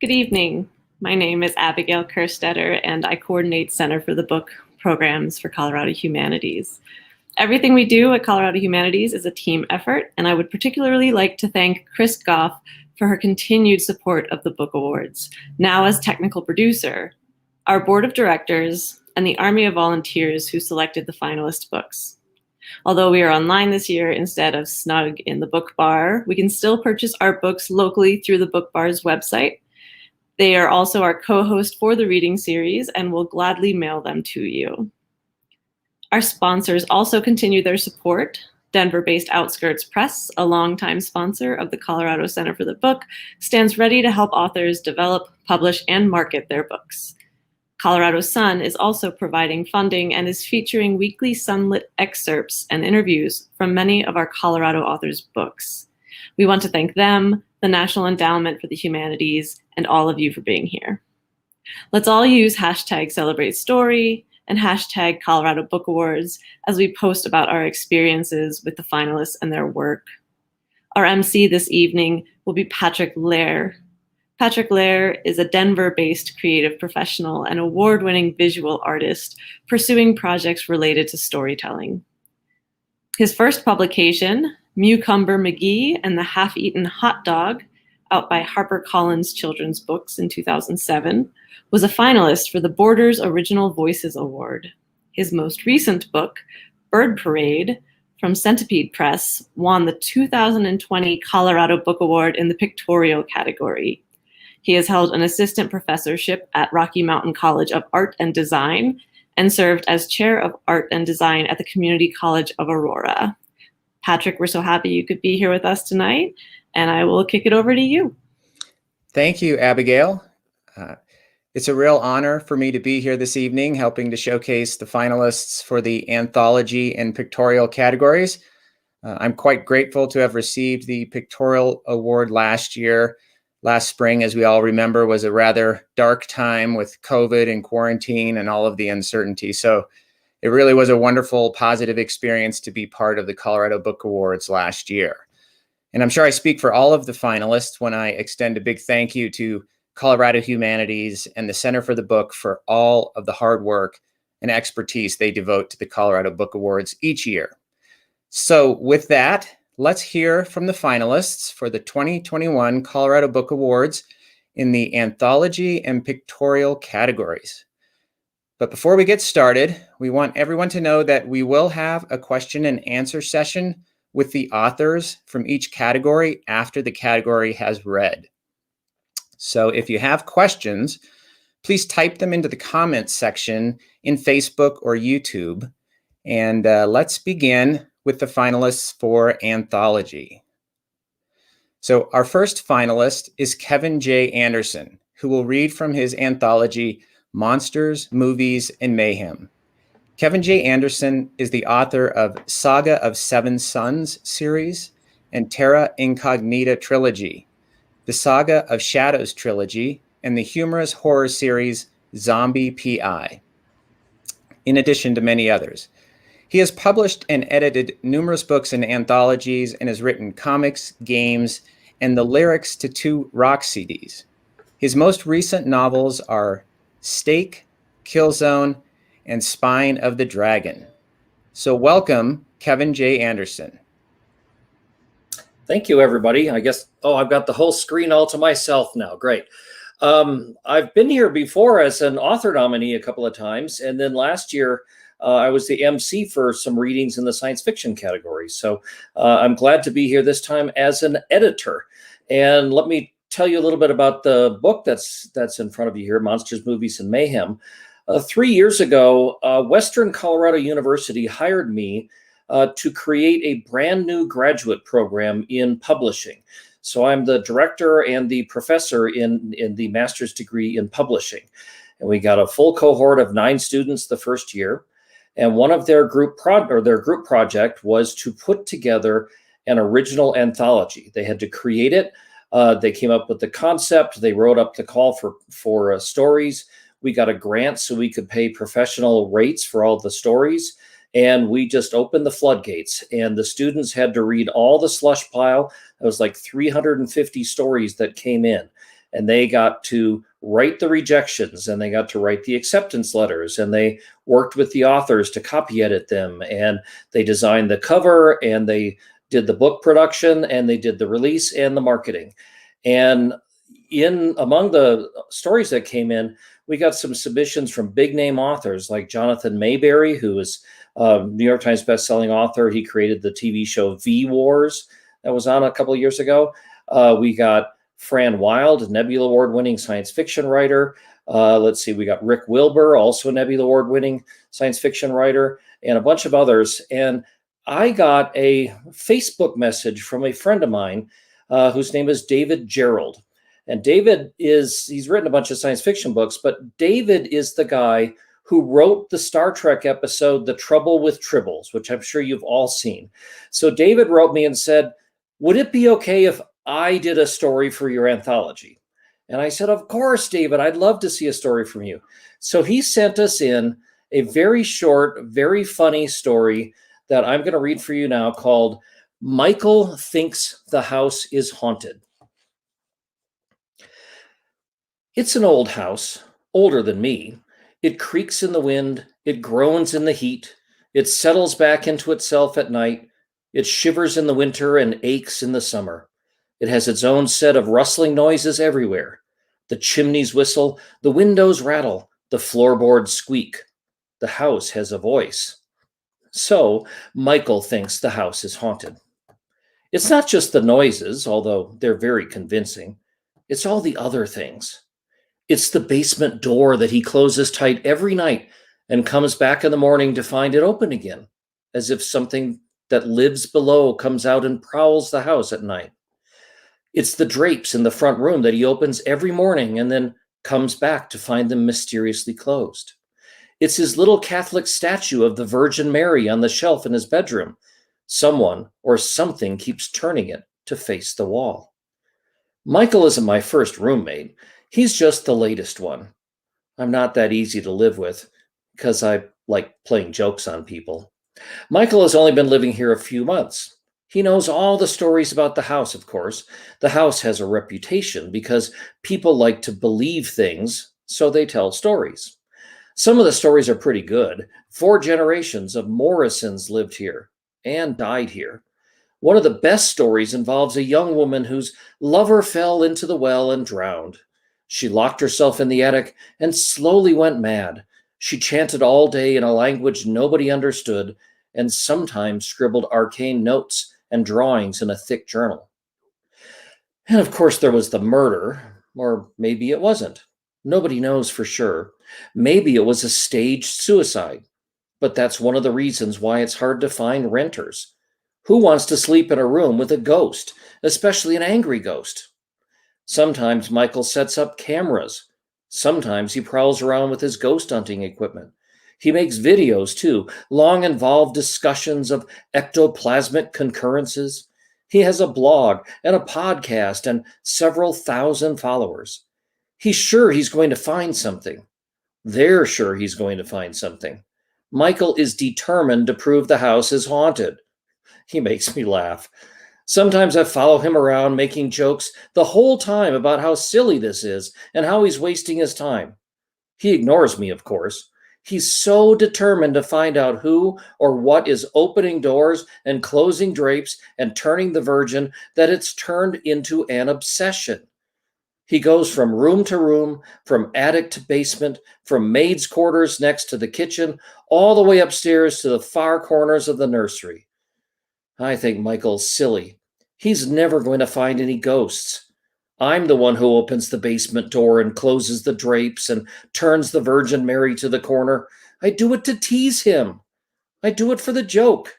Good evening. My name is Abigail Kerstetter, and I coordinate Center for the Book programs for Colorado Humanities. Everything we do at Colorado Humanities is a team effort, and I would particularly like to thank Chris Goff for her continued support of the Book Awards, now as technical producer, our board of directors, and the army of volunteers who selected the finalist books. Although we are online this year instead of snug in the book bar, we can still purchase our books locally through the book bar's website. They are also our co-host for the reading series and will gladly mail them to you. Our sponsors also continue their support. Denver-based Outskirts Press, a longtime sponsor of the Colorado Center for the Book, stands ready to help authors develop, publish, and market their books. Colorado Sun is also providing funding and is featuring weekly Sunlit excerpts and interviews from many of our Colorado authors' books. We want to thank them, the National Endowment for the Humanities, and all of you for being here. Let's all use #CelebrateStory and #Colorado Book Awards as we post about our experiences with the finalists and their work. Our MC this evening will be Patrick Lair. Patrick Lair is a Denver-based creative professional and award-winning visual artist pursuing projects related to storytelling. His first publication, Mucumber McGee and the Half-Eaten Hot Dog, out by HarperCollins Children's Books in 2007, was a finalist for the Borders Original Voices Award. His most recent book, Bird Parade, from Centipede Press, won the 2020 Colorado Book Award in the Pictorial category. He has held an assistant professorship at Rocky Mountain College of Art and Design and served as chair of art and design at the Community College of Aurora. Patrick, we're so happy you could be here with us tonight, and I will kick it over to you. Thank you, Abigail. It's a real honor for me to be here this evening, helping to showcase the finalists for the Anthology and Pictorial categories. I'm quite grateful to have received the Pictorial Award last year. Last spring, as we all remember, was a rather dark time with COVID and quarantine and all of the uncertainty. So it really was a wonderful, positive experience to be part of the Colorado Book Awards last year. And I'm sure I speak for all of the finalists when I extend a big thank you to Colorado Humanities and the Center for the Book for all of the hard work and expertise they devote to the Colorado Book Awards each year. So with that, let's hear from the finalists for the 2021 Colorado Book Awards in the Anthology and Pictorial categories. But before we get started, we want everyone to know that we will have a question and answer session with the authors from each category after the category has read. So if you have questions, please type them into the comments section in Facebook or YouTube. And let's begin with the finalists for Anthology. So our first finalist is Kevin J. Anderson, who will read from his anthology, Monsters, Movies, and Mayhem. Kevin J. Anderson is the author of Saga of Seven Sons series and Terra Incognita trilogy, the Saga of Shadows trilogy, and the humorous horror series Zombie P.I., in addition to many others. He has published and edited numerous books and anthologies and has written comics, games, and the lyrics to 2 rock CDs. His most recent novels are Stake, Killzone, and Spine of the Dragon. So welcome, Kevin J. Anderson. Thank you, everybody. I guess, I've got the whole screen all to myself now. Great. I've been here before as an author nominee a couple of times, and then last year, I was the MC for some readings in the science fiction category. So I'm glad to be here this time as an editor. And let me tell you a little bit about the book that's in front of you here, Monsters, Movies, and Mayhem. 3 years ago, Western Colorado University hired me to create a brand new graduate program in publishing. So I'm the director and the professor in the master's degree in publishing. And we got a full cohort of 9 students the first year. And one of their group project was to put together an original anthology. They had to create it. They came up with the concept. They wrote up the call for stories. We got a grant so we could pay professional rates for all the stories. And we just opened the floodgates. And the students had to read all the slush pile. It was like 350 stories that came in. and they got to write the rejections, and they got to write the acceptance letters, and they worked with the authors to copy edit them, and they designed the cover, and they did the book production, and they did the release and the marketing. And among the stories that came in, we got some submissions from big name authors like Jonathan Mayberry, who is a New York Times bestselling author. He created the TV show V Wars that was on a couple of years ago. We got Fran Wilde, Nebula Award-winning science fiction writer. Let's see, we got Rick Wilbur, also a Nebula Award-winning science fiction writer, and a bunch of others. And I got a Facebook message from a friend of mine whose name is David Gerald. And he's written a bunch of science fiction books, but David is the guy who wrote the Star Trek episode, The Trouble with Tribbles, which I'm sure you've all seen. So David wrote me and said, would it be okay if I did a story for your anthology? And I said, of course, David, I'd love to see a story from you. So he sent us in a very short, very funny story that I'm going to read for you now called Michael Thinks the House is Haunted. It's an old house, older than me. It creaks in the wind, it groans in the heat, it settles back into itself at night, it shivers in the winter and aches in the summer. It has its own set of rustling noises everywhere. The chimneys whistle, the windows rattle, the floorboards squeak. The house has a voice. So Michael thinks the house is haunted. It's not just the noises, although they're very convincing. It's all the other things. It's the basement door that he closes tight every night and comes back in the morning to find it open again, as if something that lives below comes out and prowls the house at night. It's the drapes in the front room that he opens every morning and then comes back to find them mysteriously closed. It's his little Catholic statue of the Virgin Mary on the shelf in his bedroom. Someone or something keeps turning it to face the wall. Michael isn't my first roommate. He's just the latest one. I'm not that easy to live with because I like playing jokes on people. Michael has only been living here a few months. He knows all the stories about the house, of course. The house has a reputation because people like to believe things, so they tell stories. Some of the stories are pretty good. 4 generations of Morrisons lived here and died here. One of the best stories involves a young woman whose lover fell into the well and drowned. She locked herself in the attic and slowly went mad. She chanted all day in a language nobody understood and sometimes scribbled arcane notes and drawings in a thick journal. And of course there was the murder, or maybe it wasn't. Nobody knows for sure. Maybe it was a staged suicide, but that's one of the reasons why it's hard to find renters. Who wants to sleep in a room with a ghost, especially an angry ghost? Sometimes Michael sets up cameras. Sometimes he prowls around with his ghost hunting equipment. He makes videos too, long involved discussions of ectoplasmic concurrences. He has a blog and a podcast and several thousand followers. He's sure he's going to find something. They're sure he's going to find something. Michael is determined to prove the house is haunted. He makes me laugh. Sometimes I follow him around making jokes the whole time about how silly this is and how he's wasting his time. He ignores me, of course. He's so determined to find out who or what is opening doors and closing drapes and turning the Virgin that it's turned into an obsession. He goes from room to room, from attic to basement, from maid's quarters next to the kitchen, all the way upstairs to the far corners of the nursery. I think Michael's silly. He's never going to find any ghosts. I'm the one who opens the basement door and closes the drapes and turns the Virgin Mary to the corner. I do it to tease him. I do it for the joke.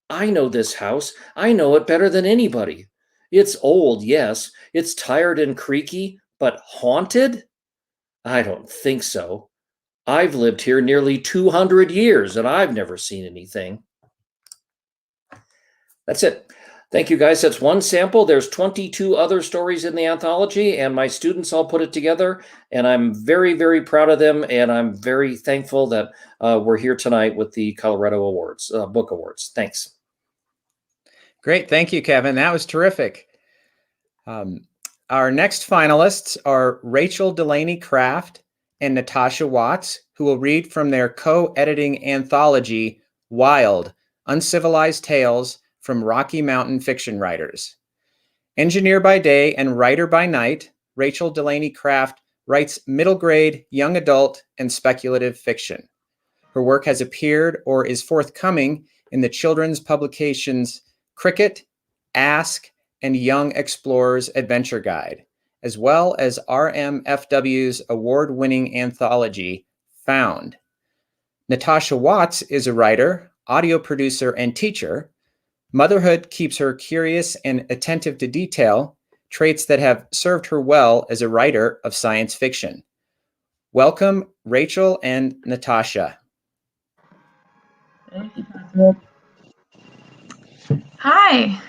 I know this house. I know it better than anybody. It's old, yes. It's tired and creaky, but haunted? I don't think so. I've lived here nearly 200 years and I've never seen anything. That's it. Thank you, guys. That's one sample. There's 22 other stories in the anthology, and my students all put it together, and I'm very, very proud of them, and I'm very thankful that we're here tonight with the Colorado Awards, Book Awards. Thanks. Great. Thank you, Kevin. That was terrific. Our next finalists are Rachel Delaney Craft and Natasha Watts, who will read from their co-editing anthology, Wild, Uncivilized Tales from Rocky Mountain Fiction Writers. Engineer by day and writer by night, Rachel Delaney Craft writes middle grade, young adult, and speculative fiction. Her work has appeared or is forthcoming in the children's publications Cricket, Ask, and Young Explorer's Adventure Guide, as well as RMFW's award-winning anthology, Found. Natasha Watts is a writer, audio producer, and teacher. Motherhood keeps her curious and attentive to detail, traits that have served her well as a writer of science fiction. Welcome, Rachel and Natasha. Thank you, Patrick. Hi.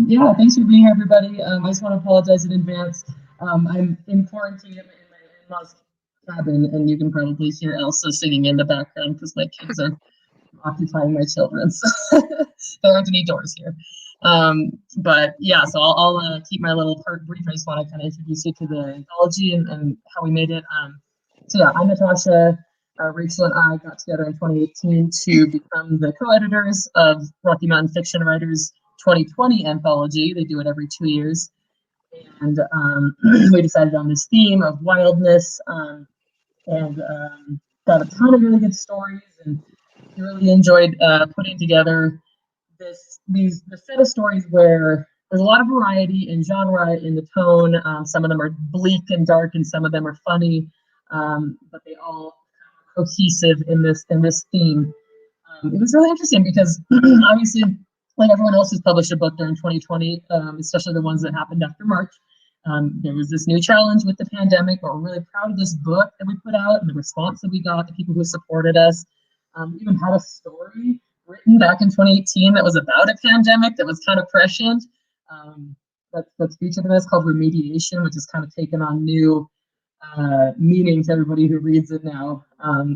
Yeah, thanks for being here, everybody. I just want to apologize in advance. I'm in quarantine in my in-laws cabin, and you can probably hear Elsa singing in the background because my kids are occupying my children. So there aren't any doors here. But yeah, so I'll keep my little part brief. I just want to kind of introduce you to the anthology and how we made it. So yeah, I'm Natasha. Rachel and I got together in 2018 to become the co-editors of Rocky Mountain Fiction Writers 2020 anthology. They do it every 2 years. And we decided on this theme of wildness and got a ton of really good stories and really enjoyed putting together the set of stories where there's a lot of variety in genre, in the tone. Some of them are bleak and dark and some of them are funny, but they all are cohesive in this theme. It was really interesting because obviously, like everyone else who's published a book during 2020, especially the ones that happened after March, there was this new challenge with the pandemic, but we're really proud of this book that we put out and the response that we got, the people who supported us. We even had a story written back in 2018 that was about a pandemic that was kind of prescient. That's featured in this, called Remediation, which has kind of taken on new meaning to everybody who reads it now.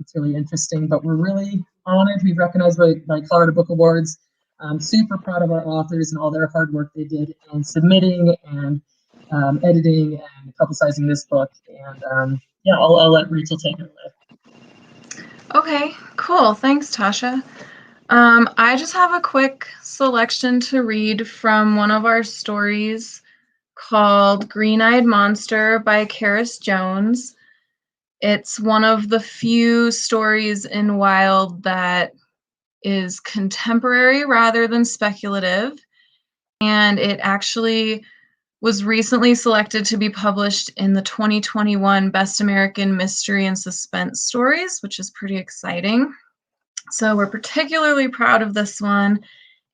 It's really interesting, but we're really honored to be recognized by Colorado Book Awards. I'm super proud of our authors and all their hard work they did in submitting and editing and publicizing this book. And yeah, I'll let Rachel take it away. Okay, cool. Thanks, Tasha. I just have a quick selection to read from one of our stories called Green-Eyed Monster by Karis Jones. It's one of the few stories in Wild that is contemporary rather than speculative, and it actually was recently selected to be published in the 2021 Best American Mystery and Suspense Stories, which is pretty exciting. So we're particularly proud of this one,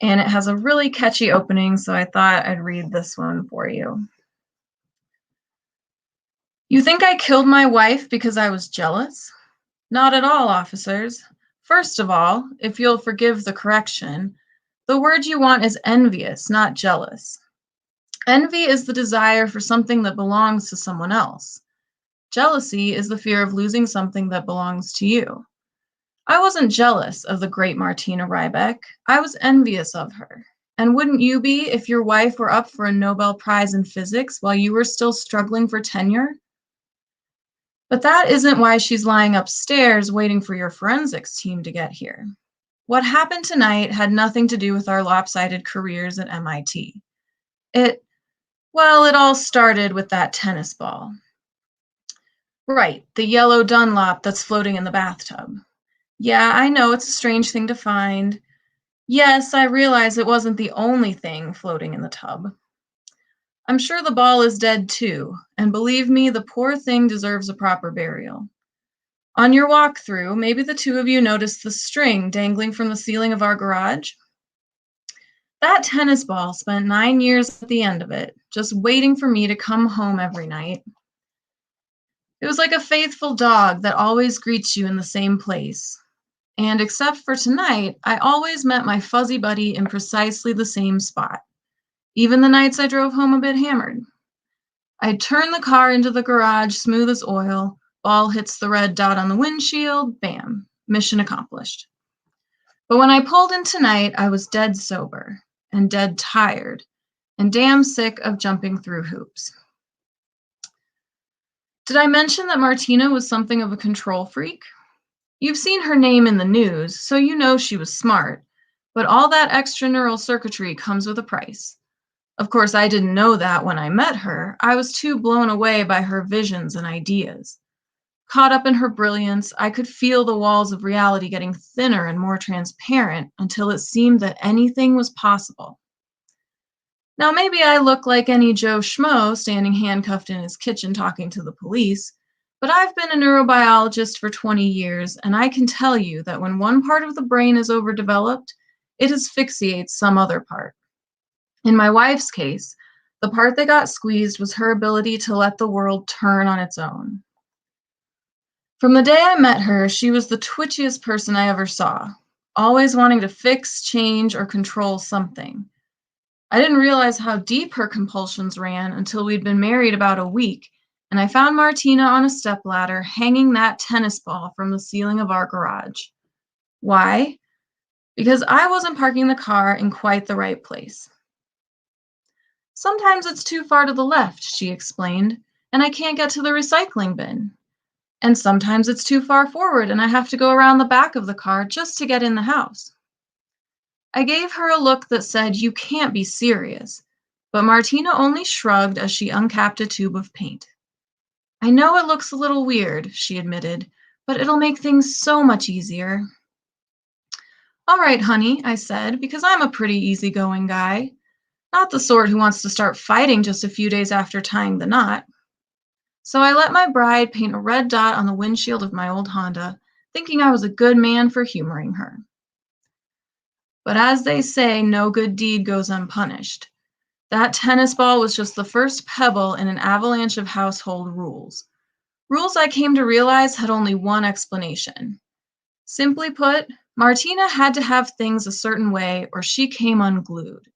and it has a really catchy opening, so I thought I'd read this one for you. You think I killed my wife because I was jealous? Not at all, officers. First of all, if you'll forgive the correction, the word you want is envious, not jealous. Envy is the desire for something that belongs to someone else. Jealousy is the fear of losing something that belongs to you. I wasn't jealous of the great Martina Riebeck. I was envious of her. And wouldn't you be if your wife were up for a Nobel Prize in physics while you were still struggling for tenure? But that isn't why she's lying upstairs waiting for your forensics team to get here. What happened tonight had nothing to do with our lopsided careers at MIT. It all started with that tennis ball. Right, the yellow Dunlop that's floating in the bathtub. Yeah, I know it's a strange thing to find. Yes, I realize it wasn't the only thing floating in the tub. I'm sure the ball is dead too, and believe me, the poor thing deserves a proper burial. On your walk through, maybe the two of you noticed the string dangling from the ceiling of our garage? That tennis ball spent 9 years at the end of it, just waiting for me to come home every night. It was like a faithful dog that always greets you in the same place. And except for tonight, I always met my fuzzy buddy in precisely the same spot, even the nights I drove home a bit hammered. I'd turn the car into the garage, smooth as oil, ball hits the red dot on the windshield, bam, mission accomplished. But when I pulled in tonight, I was dead sober and dead tired, and damn sick of jumping through hoops. Did I mention that Martina was something of a control freak? You've seen her name in the news, so you know she was smart, but all that extra neural circuitry comes with a price. Of course, I didn't know that when I met her. I was too blown away by her visions and ideas. Caught up in her brilliance, I could feel the walls of reality getting thinner and more transparent until it seemed that anything was possible. Now, maybe I look like any Joe Schmo standing handcuffed in his kitchen talking to the police, but I've been a neurobiologist for 20 years, and I can tell you that when one part of the brain is overdeveloped, it asphyxiates some other part. In my wife's case, the part that got squeezed was her ability to let the world turn on its own. From the day I met her, she was the twitchiest person I ever saw, always wanting to fix, change, or control something. I didn't realize how deep her compulsions ran until we'd been married about a week, and I found Martina on a stepladder hanging that tennis ball from the ceiling of our garage. Why? Because I wasn't parking the car in quite the right place. Sometimes it's too far to the left, she explained, and I can't get to the recycling bin. And sometimes it's too far forward and I have to go around the back of the car just to get in the house. I gave her a look that said, "You can't be serious," but Martina only shrugged as she uncapped a tube of paint. "I know it looks a little weird," she admitted, "but it'll make things so much easier." "All right, honey," I said, because I'm a pretty easygoing guy. Not the sort who wants to start fighting just a few days after tying the knot. So I let my bride paint a red dot on the windshield of my old Honda, thinking I was a good man for humoring her. But as they say, no good deed goes unpunished. That tennis ball was just the first pebble in an avalanche of household rules. Rules I came to realize had only one explanation. Simply put, Martina had to have things a certain way or she came unglued.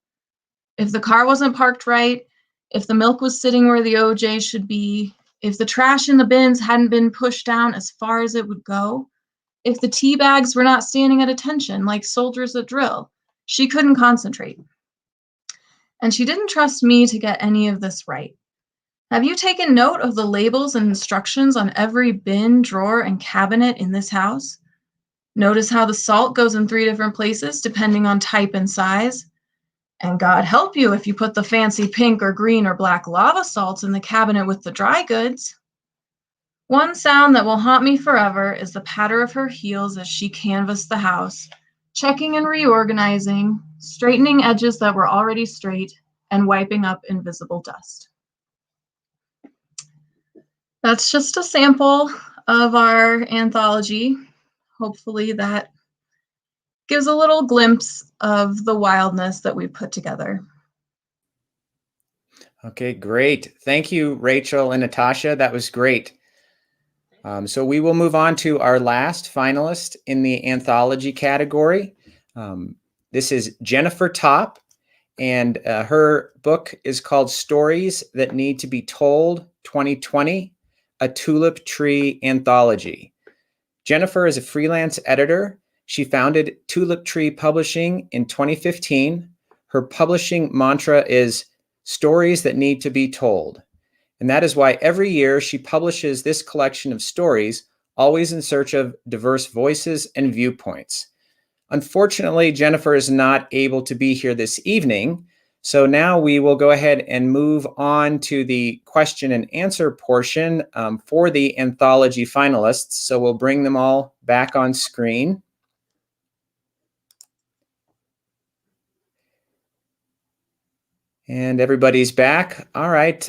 If the car wasn't parked right, if the milk was sitting where the OJ should be, if the trash in the bins hadn't been pushed down as far as it would go, if the tea bags were not standing at attention like soldiers at drill, she couldn't concentrate. And she didn't trust me to get any of this right. Have you taken note of the labels and instructions on every bin, drawer, and cabinet in this house? Notice how the salt goes in 3 different places depending on type and size? And God help you if you put the fancy pink or green or black lava salts in the cabinet with the dry goods. One sound that will haunt me forever is the patter of her heels as she canvassed the house, checking and reorganizing, straightening edges that were already straight, and wiping up invisible dust. That's just a sample of our anthology. Hopefully that gives a little glimpse of the wildness that we put together. Okay, great. Thank you, Rachel and Natasha. That was great. So we will move on to our last finalist in the anthology category. This is Jennifer Topp, and her book is called Stories That Need to Be Told 2020, a Tulip Tree Anthology. Jennifer is a freelance editor. She founded Tulip Tree Publishing in 2015. Her publishing mantra is stories that need to be told. And that is why every year she publishes this collection of stories, always in search of diverse voices and viewpoints. Unfortunately, Jennifer is not able to be here this evening. So now we will go ahead and move on to the question and answer portion for the anthology finalists. So we'll bring them all back on screen. And everybody's back. All right.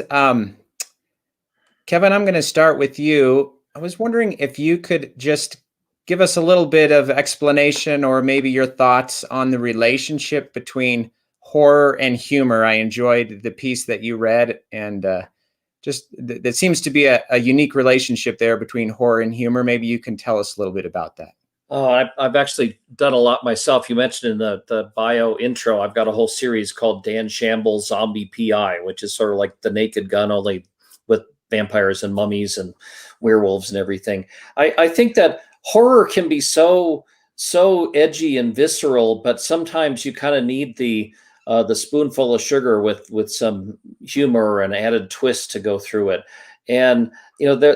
Kevin, I'm going to start with you. I was wondering if you could just give us a little bit of explanation or maybe your thoughts on the relationship between horror and humor. I enjoyed the piece that you read, and just there seems to be a unique relationship there between horror and humor. Maybe you can tell us a little bit about that. Oh, I've actually done a lot myself. You mentioned in the bio intro, I've got a whole series called Dan Shamble's Zombie PI, which is sort of like The Naked Gun, only with vampires and mummies and werewolves and everything. I think that horror can be so edgy and visceral, but sometimes you kind of need the the spoonful of sugar with some humor and added twist to go through it. And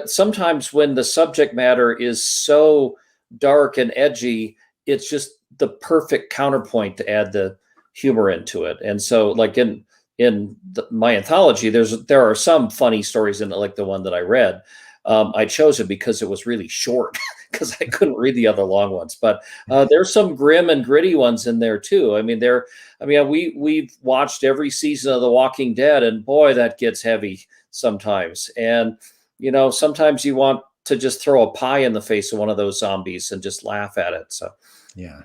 sometimes when the subject matter is so dark and edgy, it's just the perfect counterpoint to add the humor into it. And so, like in my anthology, there are some funny stories in it, like the one that I read. I chose it because it was really short, because I couldn't read the other long ones. But there's some grim and gritty ones in there too. We've watched every season of The Walking Dead, and boy, that gets heavy sometimes. And sometimes you want to just throw a pie in the face of one of those zombies and just laugh at it. So yeah,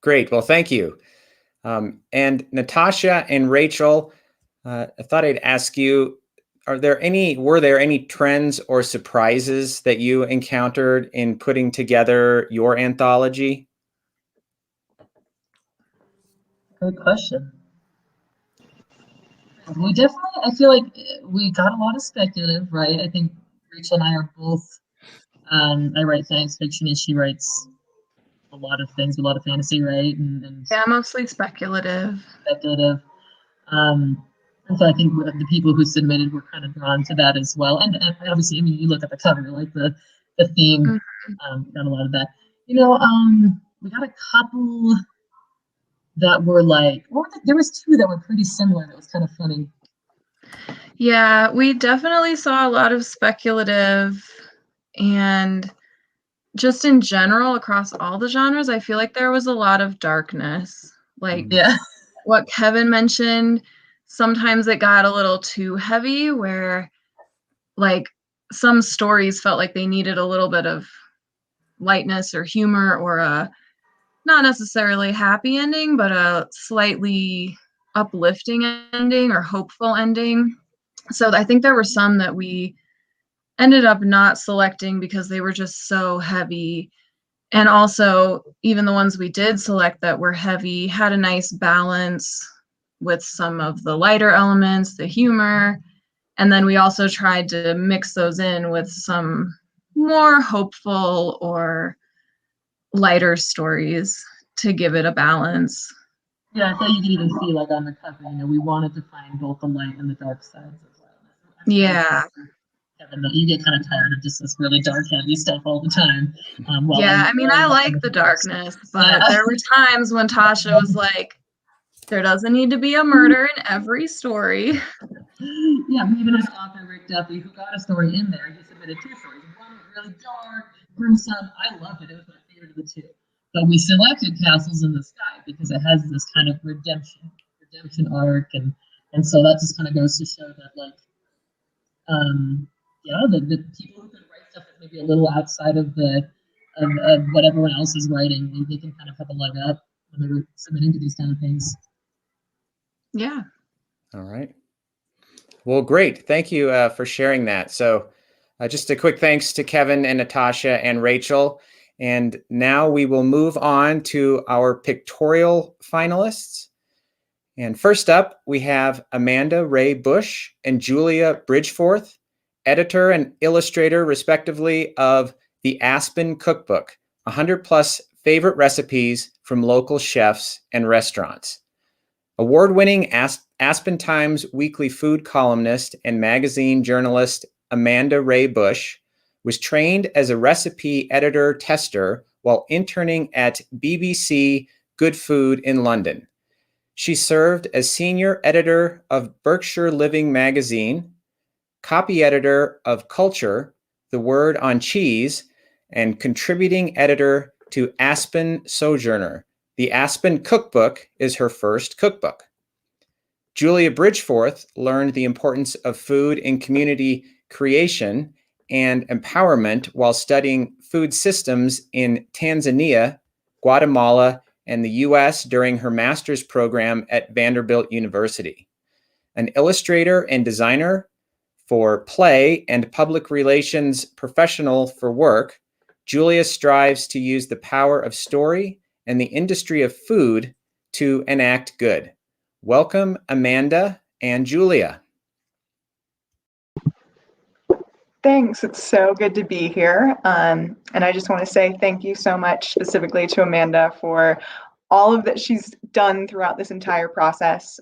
great. Well, thank you. And Natasha and Rachel, I thought I'd ask you, were there any trends or surprises that you encountered in putting together your anthology? Good question. I feel like we got a lot of speculative, right? I think Rachel and I are both, I write science fiction and she writes a lot of things, a lot of fantasy, right? And Yeah, mostly speculative. And so I think the people who submitted were kind of drawn to that as well. And obviously, you look at the cover, like the theme, got a lot of that. We got a couple that were like, there was two that were pretty similar. That was kind of funny. Yeah, we definitely saw a lot of speculative, and just in general across all the genres, I feel like there was a lot of darkness. Like what Kevin mentioned, sometimes it got a little too heavy, where like some stories felt like they needed a little bit of lightness or humor, or a not necessarily happy ending, but a slightly uplifting ending or hopeful ending. So I think there were some that we ended up not selecting because they were just so heavy. And also, even the ones we did select that were heavy had a nice balance with some of the lighter elements, the humor. And then we also tried to mix those in with some more hopeful or lighter stories to give it a balance. Yeah, I thought you could even see, like, on the cover, we wanted to find both the light and the dark sides as well. Yeah. Kevin, you get kind of tired of just this really dark, heavy stuff all the time. I like the darkness, but there were times when Tasha was like, there doesn't need to be a murder in every story. Yeah, we even had author Rick Duffy, who got a story in there. He submitted two stories. One was really dark, gruesome. I loved it. It was my favorite of the two. But we selected Castles in the Sky because it has this kind of redemption arc, and so that just kind of goes to show that, like, the people who can write stuff that's maybe a little outside of of what everyone else is writing, they can kind of have a leg up when they're submitting to these kind of things. Yeah. All right. Well, great. Thank you for sharing that. So just a quick thanks to Kevin and Natasha and Rachel. And now we will move on to our pictorial finalists. And first up, we have Amanda Rae Busch and Julia Bridgforth, editor and illustrator, respectively, of the Aspen Cookbook, 100+ favorite recipes from local chefs and restaurants. Award-winning Aspen Times weekly food columnist and magazine journalist Amanda Rae Busch was trained as a recipe editor tester while interning at BBC Good Food in London. She served as senior editor of Berkshire Living magazine, copy editor of Culture, The Word on Cheese, and contributing editor to Aspen Sojourner. The Aspen Cookbook is her first cookbook. Julia Bridgforth learned the importance of food in community creation and empowerment while studying food systems in Tanzania, Guatemala, and the US during her master's program at Vanderbilt University. An illustrator and designer for play and public relations professional for work, Julia strives to use the power of story and the industry of food to enact good. Welcome, Amanda and Julia. Thanks. It's so good to be here. And I just want to say thank you so much specifically to Amanda for all of that she's done throughout this entire process,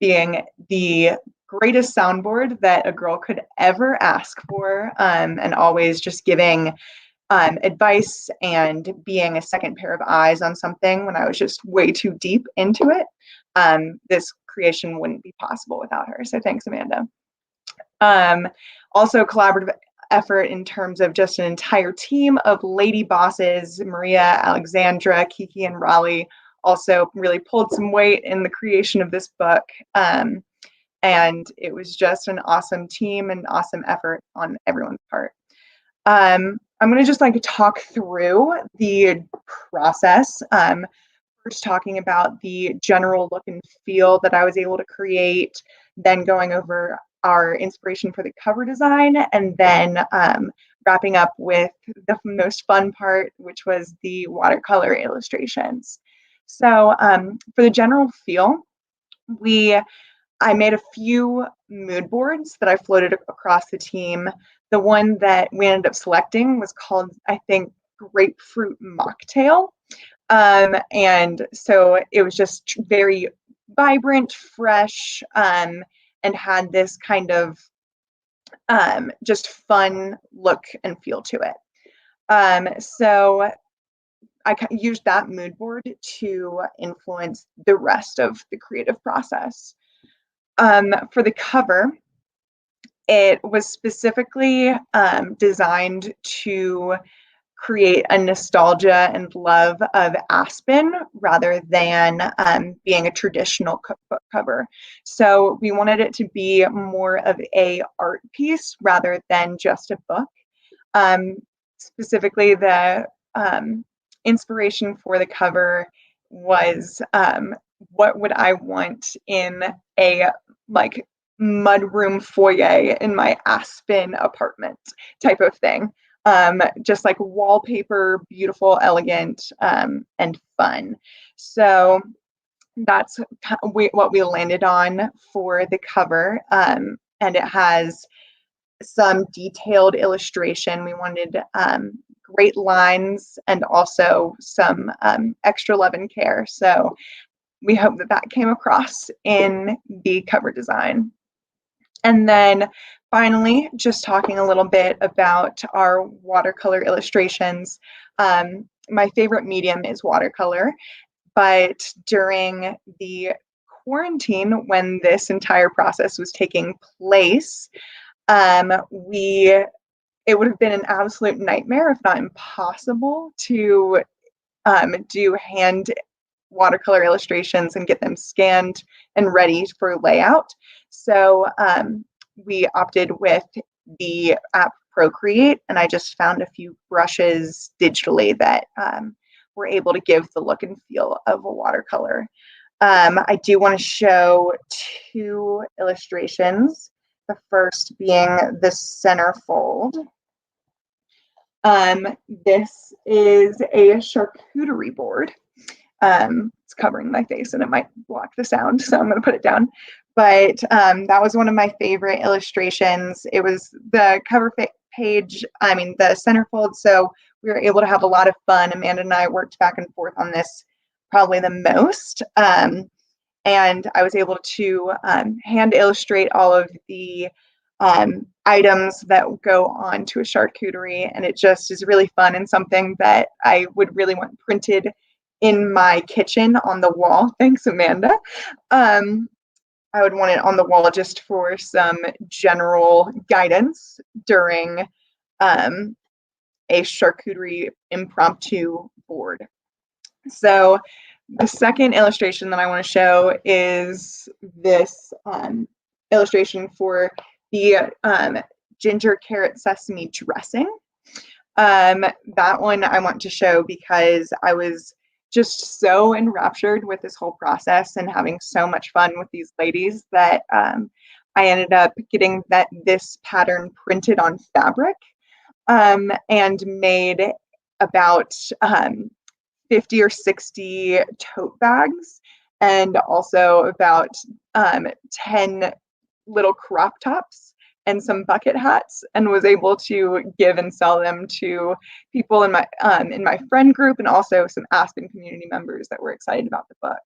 being the greatest soundboard that a girl could ever ask for, and always just giving advice and being a second pair of eyes on something when I was just way too deep into it. This creation wouldn't be possible without her. So thanks, Amanda. Also collaborative effort in terms of just an entire team of lady bosses. Maria, Alexandra, Kiki, and Raleigh also really pulled some weight in the creation of this book. And it was just an awesome team and awesome effort on everyone's part. I'm going to just like to talk through the process. First talking about the general look and feel that I was able to create, then going over our inspiration for the cover design, and then wrapping up with the most fun part, which was the watercolor illustrations. So for the general feel, I made a few mood boards that I floated across the team. The one that we ended up selecting was called, I think, Grapefruit Mocktail. And so it was just very vibrant, fresh, and had this kind of just fun look and feel to it. So I used that mood board to influence the rest of the creative process. For the cover, it was specifically designed to create a nostalgia and love of Aspen rather than being a traditional cookbook cover. So we wanted it to be more of a art piece rather than just a book. Specifically, the inspiration for the cover was what would I want in a like mudroom foyer in my Aspen apartment type of thing. Just like wallpaper, beautiful, elegant, and fun. So that's what we landed on for the cover. And it has some detailed illustration. We wanted great lines and also some extra love and care. So we hope that that came across in the cover design. And then finally, just talking a little bit about our watercolor illustrations. My favorite medium is watercolor, but during the quarantine, when this entire process was taking place, it would have been an absolute nightmare, if not impossible, to do hand watercolor illustrations and get them scanned and ready for layout. So we opted with the app Procreate, and I just found a few brushes digitally that were able to give the look and feel of a watercolor. I do want to show two illustrations. The first being the centerfold. This is a charcuterie board. It's covering my face and it might block the sound, so I'm going to put it down. But that was one of my favorite illustrations. It was the cover page, the centerfold, so we were able to have a lot of fun. Amanda and I worked back and forth on this probably the most. And I was able to hand illustrate all of the items that go on to a charcuterie, and it just is really fun and something that I would really want printed in my kitchen on the wall. Thanks, Amanda. I would want it on the wall just for some general guidance during a charcuterie impromptu board. So the second illustration that I want to show is this illustration for the ginger carrot sesame dressing. That one I want to show because I was just so enraptured with this whole process and having so much fun with these ladies that I ended up getting this pattern printed on fabric and made about 50 or 60 tote bags and also about 10 little crop tops and some bucket hats, and was able to give and sell them to people in my friend group, and also some Aspen community members that were excited about the book.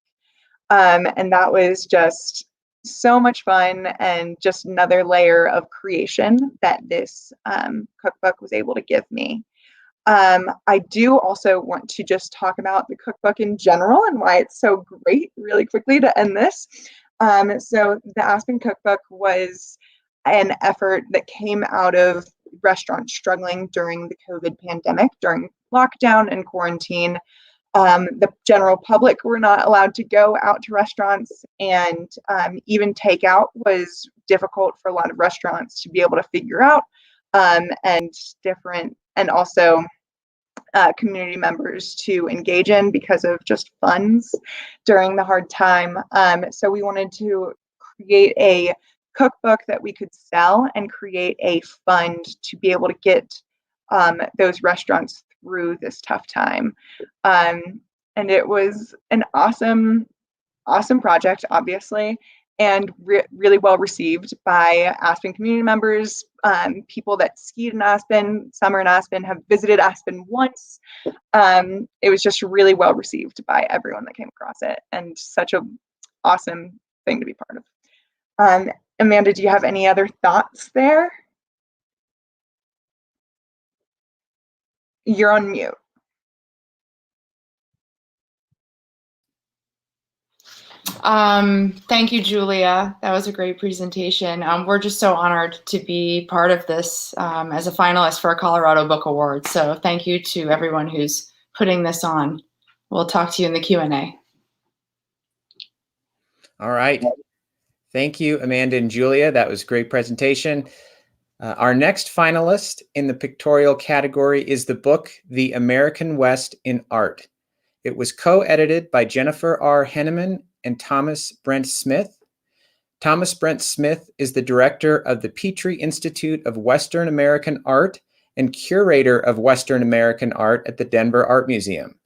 And that was just so much fun, and just another layer of creation that this cookbook was able to give me. I do also want to just talk about the cookbook in general and why it's so great really quickly to end this. So the Aspen Cookbook was an effort that came out of restaurants struggling during the COVID pandemic, during lockdown and quarantine. The general public were not allowed to go out to restaurants, and even takeout was difficult for a lot of restaurants to be able to figure out, and also community members to engage in because of just funds during the hard time. So we wanted to create a cookbook that we could sell and create a fund to be able to get those restaurants through this tough time. And it was an awesome project, obviously, and really well received by Aspen community members. People that skied in Aspen, summer in Aspen, have visited Aspen once. It was just really well received by everyone that came across it, and such a awesome thing to be part of. Amanda, do you have any other thoughts there? You're on mute. Thank you, Julia. That was a great presentation. We're just so honored to be part of this as a finalist for a Colorado Book Award. So thank you to everyone who's putting this on. We'll talk to you in the Q&A. All right. Thank you, Amanda and Julia. That was a great presentation. Our next finalist in the pictorial category is the book, The American West in Art. It was co-edited by Jennifer R. Henneman and Thomas Brent Smith. Thomas Brent Smith is the director of the Petrie Institute of Western American Art and curator of Western American art at the Denver Art Museum.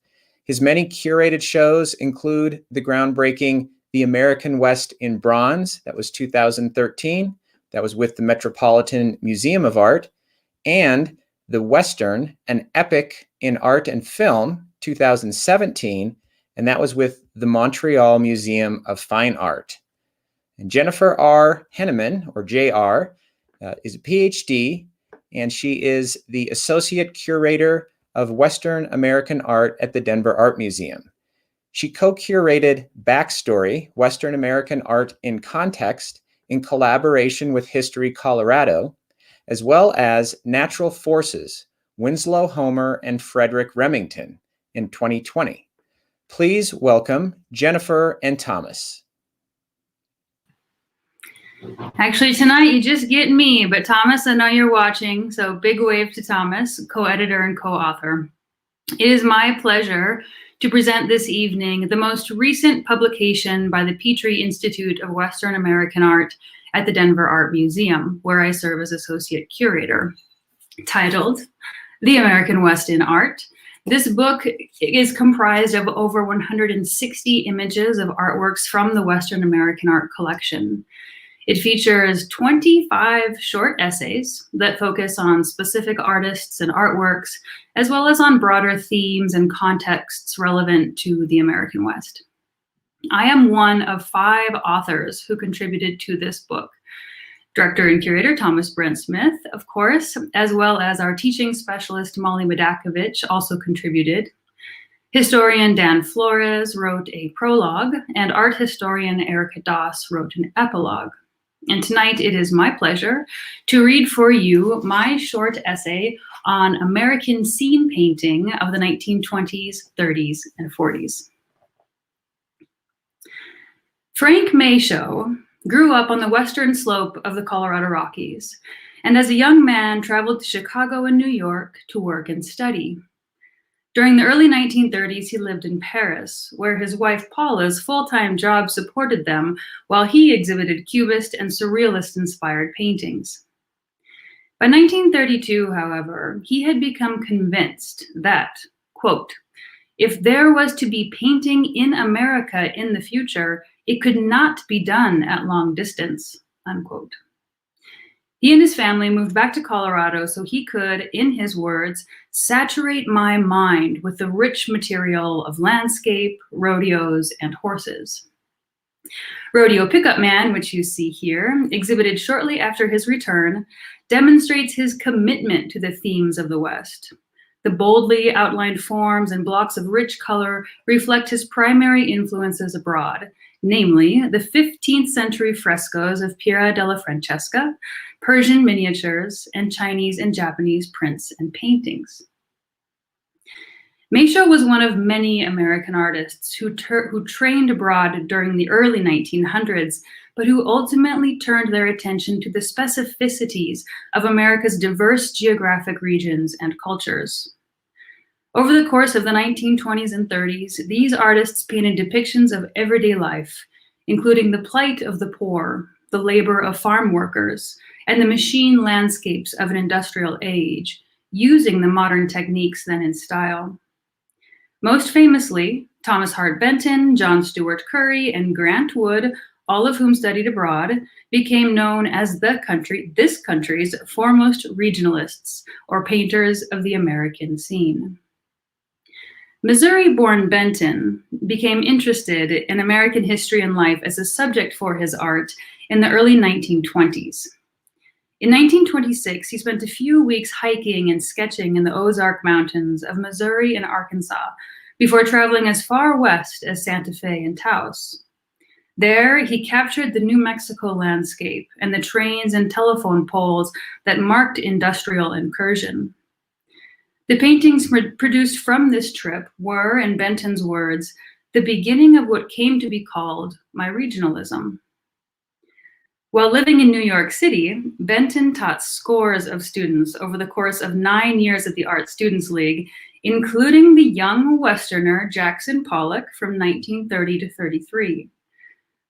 His many curated shows include the groundbreaking The American West in Bronze, that was 2013, that was with the Metropolitan Museum of Art, and The Western, an Epic in Art and Film, 2017, and that was with the Montreal Museum of Fine Art. And Jennifer R. Henneman, or JR, is a PhD, and she is the Associate Curator of Western American Art at the Denver Art Museum. She co-curated Backstory, Western American Art in Context, in collaboration with History Colorado, as well as Natural Forces, Winslow Homer and Frederick Remington in 2020. Please welcome Jennifer and Thomas. Actually, tonight you just get me, but Thomas, I know you're watching, so big wave to Thomas, co-editor and co-author. It is my pleasure to present this evening the most recent publication by the Petrie Institute of Western American Art at the Denver Art Museum, where I serve as associate curator, titled The American West in Art. This book is comprised of over 160 images of artworks from the Western American art collection. It features 25 short essays that focus on specific artists and artworks, as well as on broader themes and contexts relevant to the American West. I am one of 5 authors who contributed to this book. Director and curator Thomas Brent Smith, of course, as well as our teaching specialist Molly Madakovich also contributed. Historian Dan Flores wrote a prologue, and art historian Erica Doss wrote an epilogue. And tonight it is my pleasure to read for you my short essay on American scene painting of the 1920s, 30s, and 40s. Frank Mayshow grew up on the western slope of the Colorado Rockies, and as a young man traveled to Chicago and New York to work and study. During the early 1930s, he lived in Paris, where his wife Paula's full-time job supported them while he exhibited Cubist and Surrealist-inspired paintings. By 1932, however, he had become convinced that, quote, if there was to be painting in America in the future, it could not be done at long distance, unquote. He and his family moved back to Colorado so he could, in his words, saturate my mind with the rich material of landscape, rodeos, and horses. Rodeo Pickup Man, which you see here, exhibited shortly after his return, demonstrates his commitment to the themes of the West. The boldly outlined forms and blocks of rich color reflect his primary influences abroad, namely the 15th century frescoes of Piera della Francesca, Persian miniatures, and Chinese and Japanese prints and paintings. Meisho was one of many American artists who trained abroad during the early 1900s, but who ultimately turned their attention to the specificities of America's diverse geographic regions and cultures. Over the course of the 1920s and 30s, these artists painted depictions of everyday life, including the plight of the poor, the labor of farm workers, and the machine landscapes of an industrial age, using the modern techniques then in style. Most famously, Thomas Hart Benton, John Stuart Curry, and Grant Wood, all of whom studied abroad, became known as this country's foremost regionalists, or painters of the American scene. Missouri-born Benton became interested in American history and life as a subject for his art in the early 1920s. In 1926, he spent a few weeks hiking and sketching in the Ozark Mountains of Missouri and Arkansas before traveling as far west as Santa Fe and Taos. There, he captured the New Mexico landscape and the trains and telephone poles that marked industrial incursion. The paintings produced from this trip were, in Benton's words, the beginning of what came to be called my regionalism. While living in New York City, Benton taught scores of students over the course of 9 years at the Art Students League, including the young Westerner Jackson Pollock from 1930 to 33.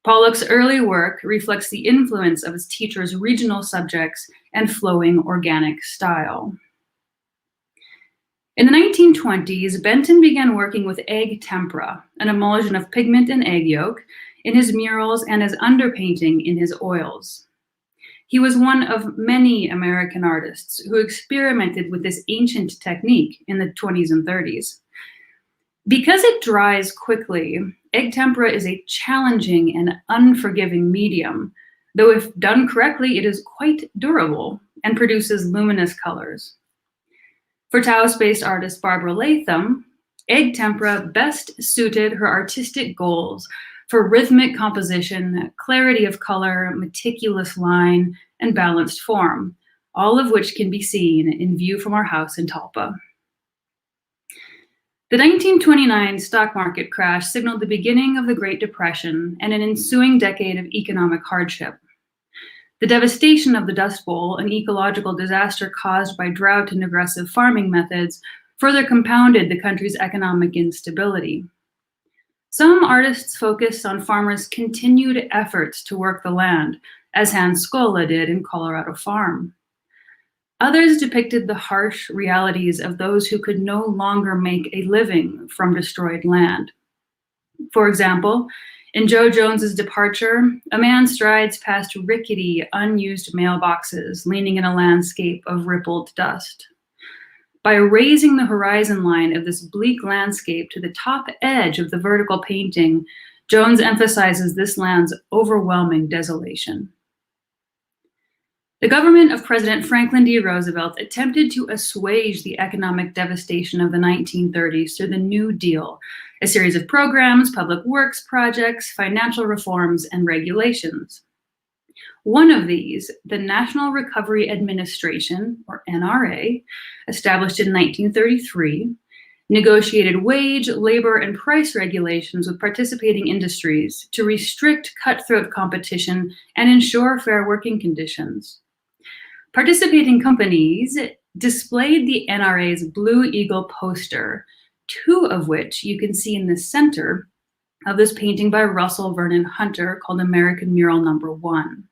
Pollock's early work reflects the influence of his teacher's regional subjects and flowing organic style. In the 1920s, Benton began working with egg tempera, an emulsion of pigment and egg yolk, in his murals and as underpainting in his oils. He was one of many American artists who experimented with this ancient technique in the 20s and 30s. Because it dries quickly, egg tempera is a challenging and unforgiving medium, though if done correctly, it is quite durable and produces luminous colors. For Taos-based artist Barbara Latham, egg tempera best suited her artistic goals for rhythmic composition, clarity of color, meticulous line, and balanced form, all of which can be seen in view from our house in Talpa. The 1929 stock market crash signaled the beginning of the Great Depression and an ensuing decade of economic hardship. The devastation of the Dust Bowl, an ecological disaster caused by drought and aggressive farming methods, further compounded the country's economic instability. Some artists focused on farmers' continued efforts to work the land, as Hans Skola did in Colorado Farm. Others depicted the harsh realities of those who could no longer make a living from destroyed land. For example, in Joe Jones's Departure, a man strides past rickety, unused mailboxes, leaning in a landscape of rippled dust. By raising the horizon line of this bleak landscape to the top edge of the vertical painting, Jones emphasizes this land's overwhelming desolation. The government of President Franklin D. Roosevelt attempted to assuage the economic devastation of the 1930s through the New Deal, a series of programs, public works projects, financial reforms, and regulations. One of these, the National Recovery Administration, or NRA, established in 1933, negotiated wage, labor, and price regulations with participating industries to restrict cutthroat competition and ensure fair working conditions. Participating companies displayed the NRA's Blue Eagle poster, two of which you can see in the center of this painting by Russell Vernon Hunter called American Mural No. 1.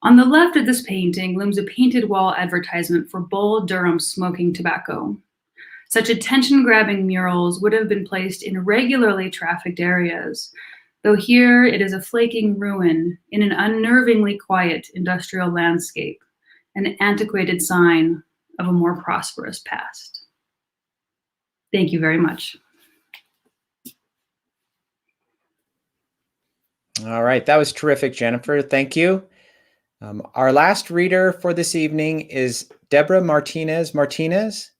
On the left of this painting looms a painted wall advertisement for Bull Durham smoking tobacco. Such attention-grabbing murals would have been placed in regularly trafficked areas, though here it is a flaking ruin in an unnervingly quiet industrial landscape, an antiquated sign of a more prosperous past. Thank you very much. All right, that was terrific, Jennifer. Thank you. Our last reader for this evening is Deborah Martinez Martinez,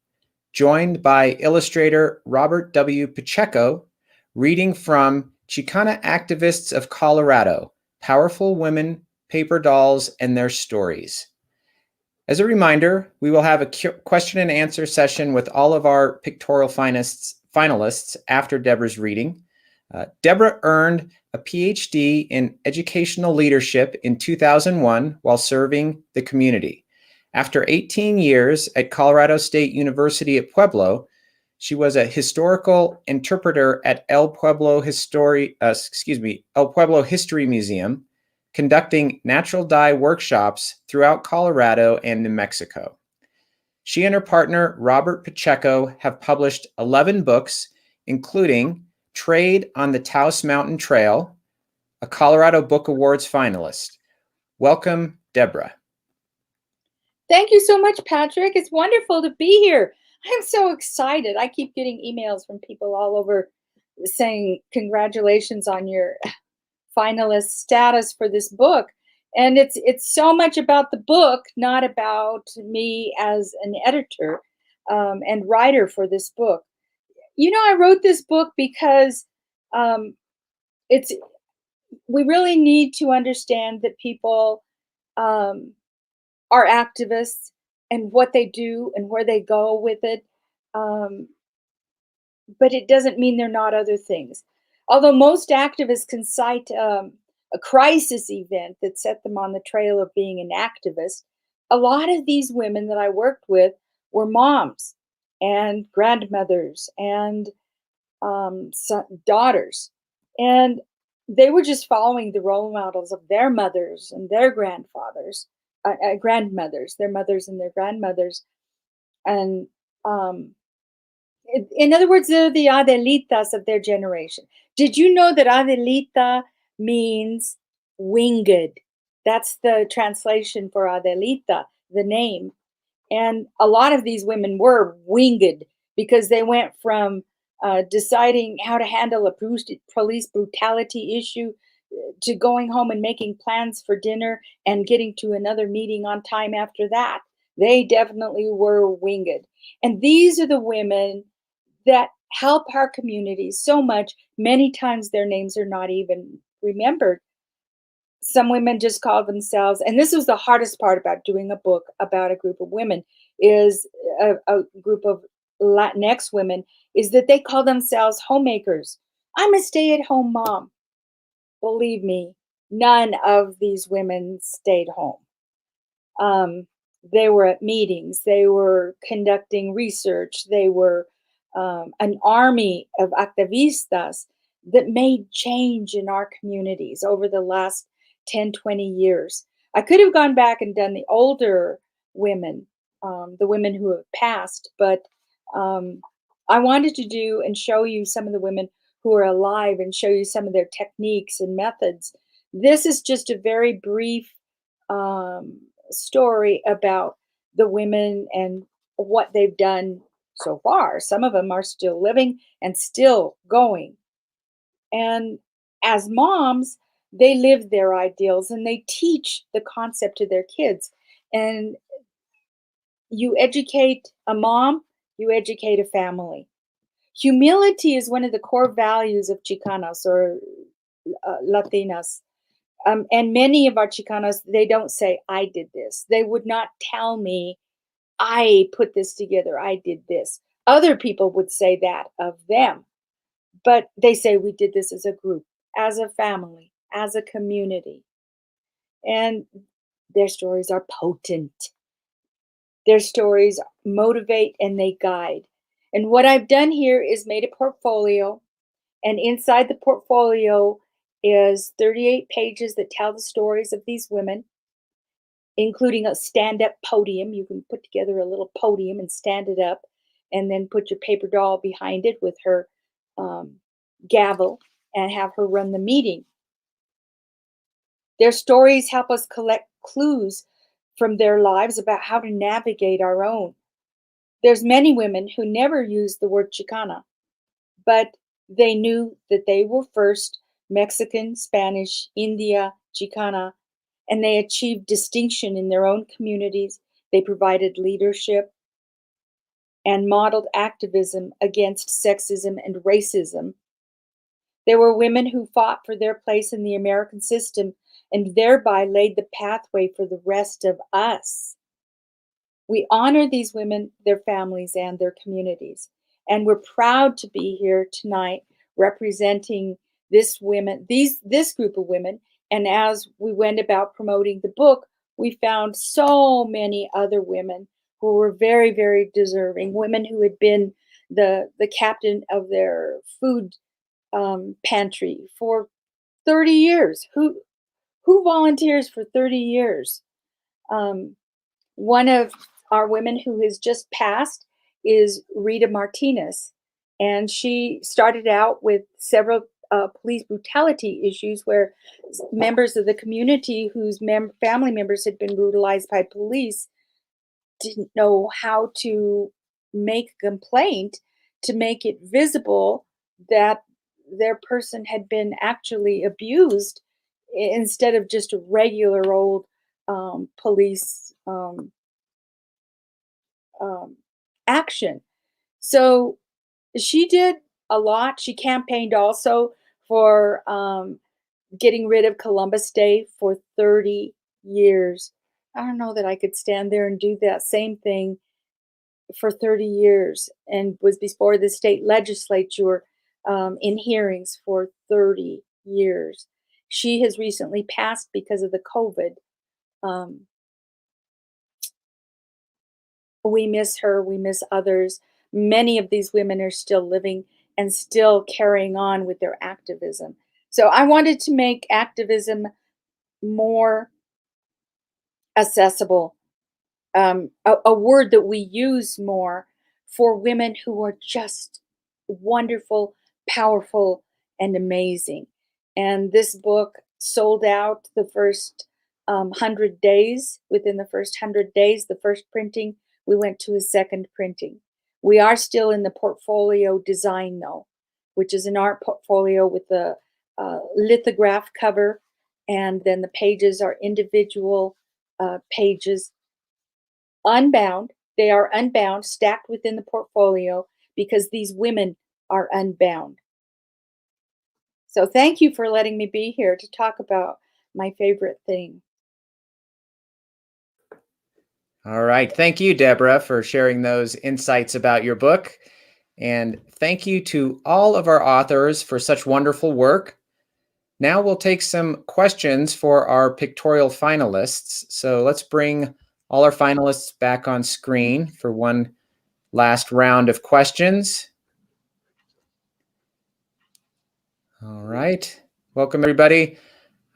joined by illustrator Robert W. Pacheco, reading from Chicana Activists of Colorado, Powerful Women, Paper Dolls, and Their Stories. As a reminder, we will have a question and answer session with all of our pictorial finalists after Deborah's reading. Deborah earned a PhD in educational leadership in 2001 while serving the community. After 18 years at Colorado State University at Pueblo, she was a historical interpreter at El Pueblo History Museum, conducting natural dye workshops throughout Colorado and New Mexico. She and her partner, Robert Pacheco, have published 11 books, including Trade on the Taos Mountain Trail, a Colorado Book Awards finalist. Welcome, Deborah. Thank you so much, Patrick. It's wonderful to be here. I'm so excited. I keep getting emails from people all over saying congratulations on your finalist status for this book. And it's so much about the book, not about me as an editor and writer for this book. You know, I wrote this book because we really need to understand that people are activists and what they do and where they go with it. But it doesn't mean they're not other things. Although most activists can cite a crisis event that set them on the trail of being an activist, a lot of these women that I worked with were moms and grandmothers and daughters. And they were just following the role models of their mothers and their grandmothers, their mothers and their grandmothers. And in other words, they're the Adelitas of their generation. Did you know that Adelita means winged? That's the translation for Adelita, the name. And a lot of these women were winged because they went from deciding how to handle a police brutality issue to going home and making plans for dinner and getting to another meeting on time after that. They definitely were winged. And these are the women that help our communities so much. Many times their names are not even remembered. Some women just call themselves, and this was the hardest part about doing a book about a group of women, is a group of Latinx women, is that they call themselves homemakers. I'm a stay-at-home mom. Believe me, none of these women stayed home. They were at meetings. They were conducting research. They were an army of activistas that made change in our communities over the last 10, 20 years. I could have gone back and done the older women, the women who have passed, but I wanted to do and show you some of the women who are alive and show you some of their techniques and methods. This is just a very brief story about the women and what they've done so far. Some of them are still living and still going. And as moms, they live their ideals and they teach the concept to their kids. And you educate a mom, you educate a family. Humility is one of the core values of Chicanas or Latinas. And many of our Chicanas, they don't say, I did this. They would not tell me, I put this together, I did this. Other people would say that of them. But they say, we did this as a group, as a family, as a community. And their stories are potent. Their stories motivate and they guide. And what I've done here is made a portfolio. And inside the portfolio is 38 pages that tell the stories of these women, including a stand-up podium. You can put together a little podium and stand it up and then put your paper doll behind it with her gavel. and have her run the meeting. Their stories help us collect clues from their lives about how to navigate our own. There's many women who never used the word Chicana, but they knew that they were first Mexican, Spanish, India, Chicana, and they achieved distinction in their own communities. They provided leadership and modeled activism against sexism and racism. There were women who fought for their place in the American system and thereby laid the pathway for the rest of us. We honor these women, their families, and their communities. And we're proud to be here tonight representing this group of women. And as we went about promoting the book, we found so many other women who were very, very deserving, women who had been the captain of their food pantry for 30 years. Who volunteers for 30 years? One of our women who has just passed is Rita Martinez. And she started out with several police brutality issues where members of the community whose family members had been brutalized by police didn't know how to make a complaint to make it visible that their person had been actually abused instead of just a regular old police action. So she did a lot. She campaigned also for getting rid of Columbus Day for 30 years. I don't know that I could stand there and do that same thing for 30 years, and was before the state legislature in hearings for 30 years. She has recently passed because of the COVID. We miss her, we miss others. Many of these women are still living and still carrying on with their activism. So I wanted to make activism more accessible, a word that we use more for women who are just wonderful, powerful, and amazing. And this book sold out the first 100 days. Within the first 100 days, the first printing, we went to a second printing. We are still in the portfolio design though, which is an art portfolio with a lithograph cover, and then the pages are individual pages, unbound. They are unbound, stacked within the portfolio because these women are unbound. So thank you for letting me be here to talk about my favorite thing. All right. Thank you, Deborah, for sharing those insights about your book. And thank you to all of our authors for such wonderful work. Now we'll take some questions for our pictorial finalists. So let's bring all our finalists back on screen for one last round of questions. All right. Welcome, everybody.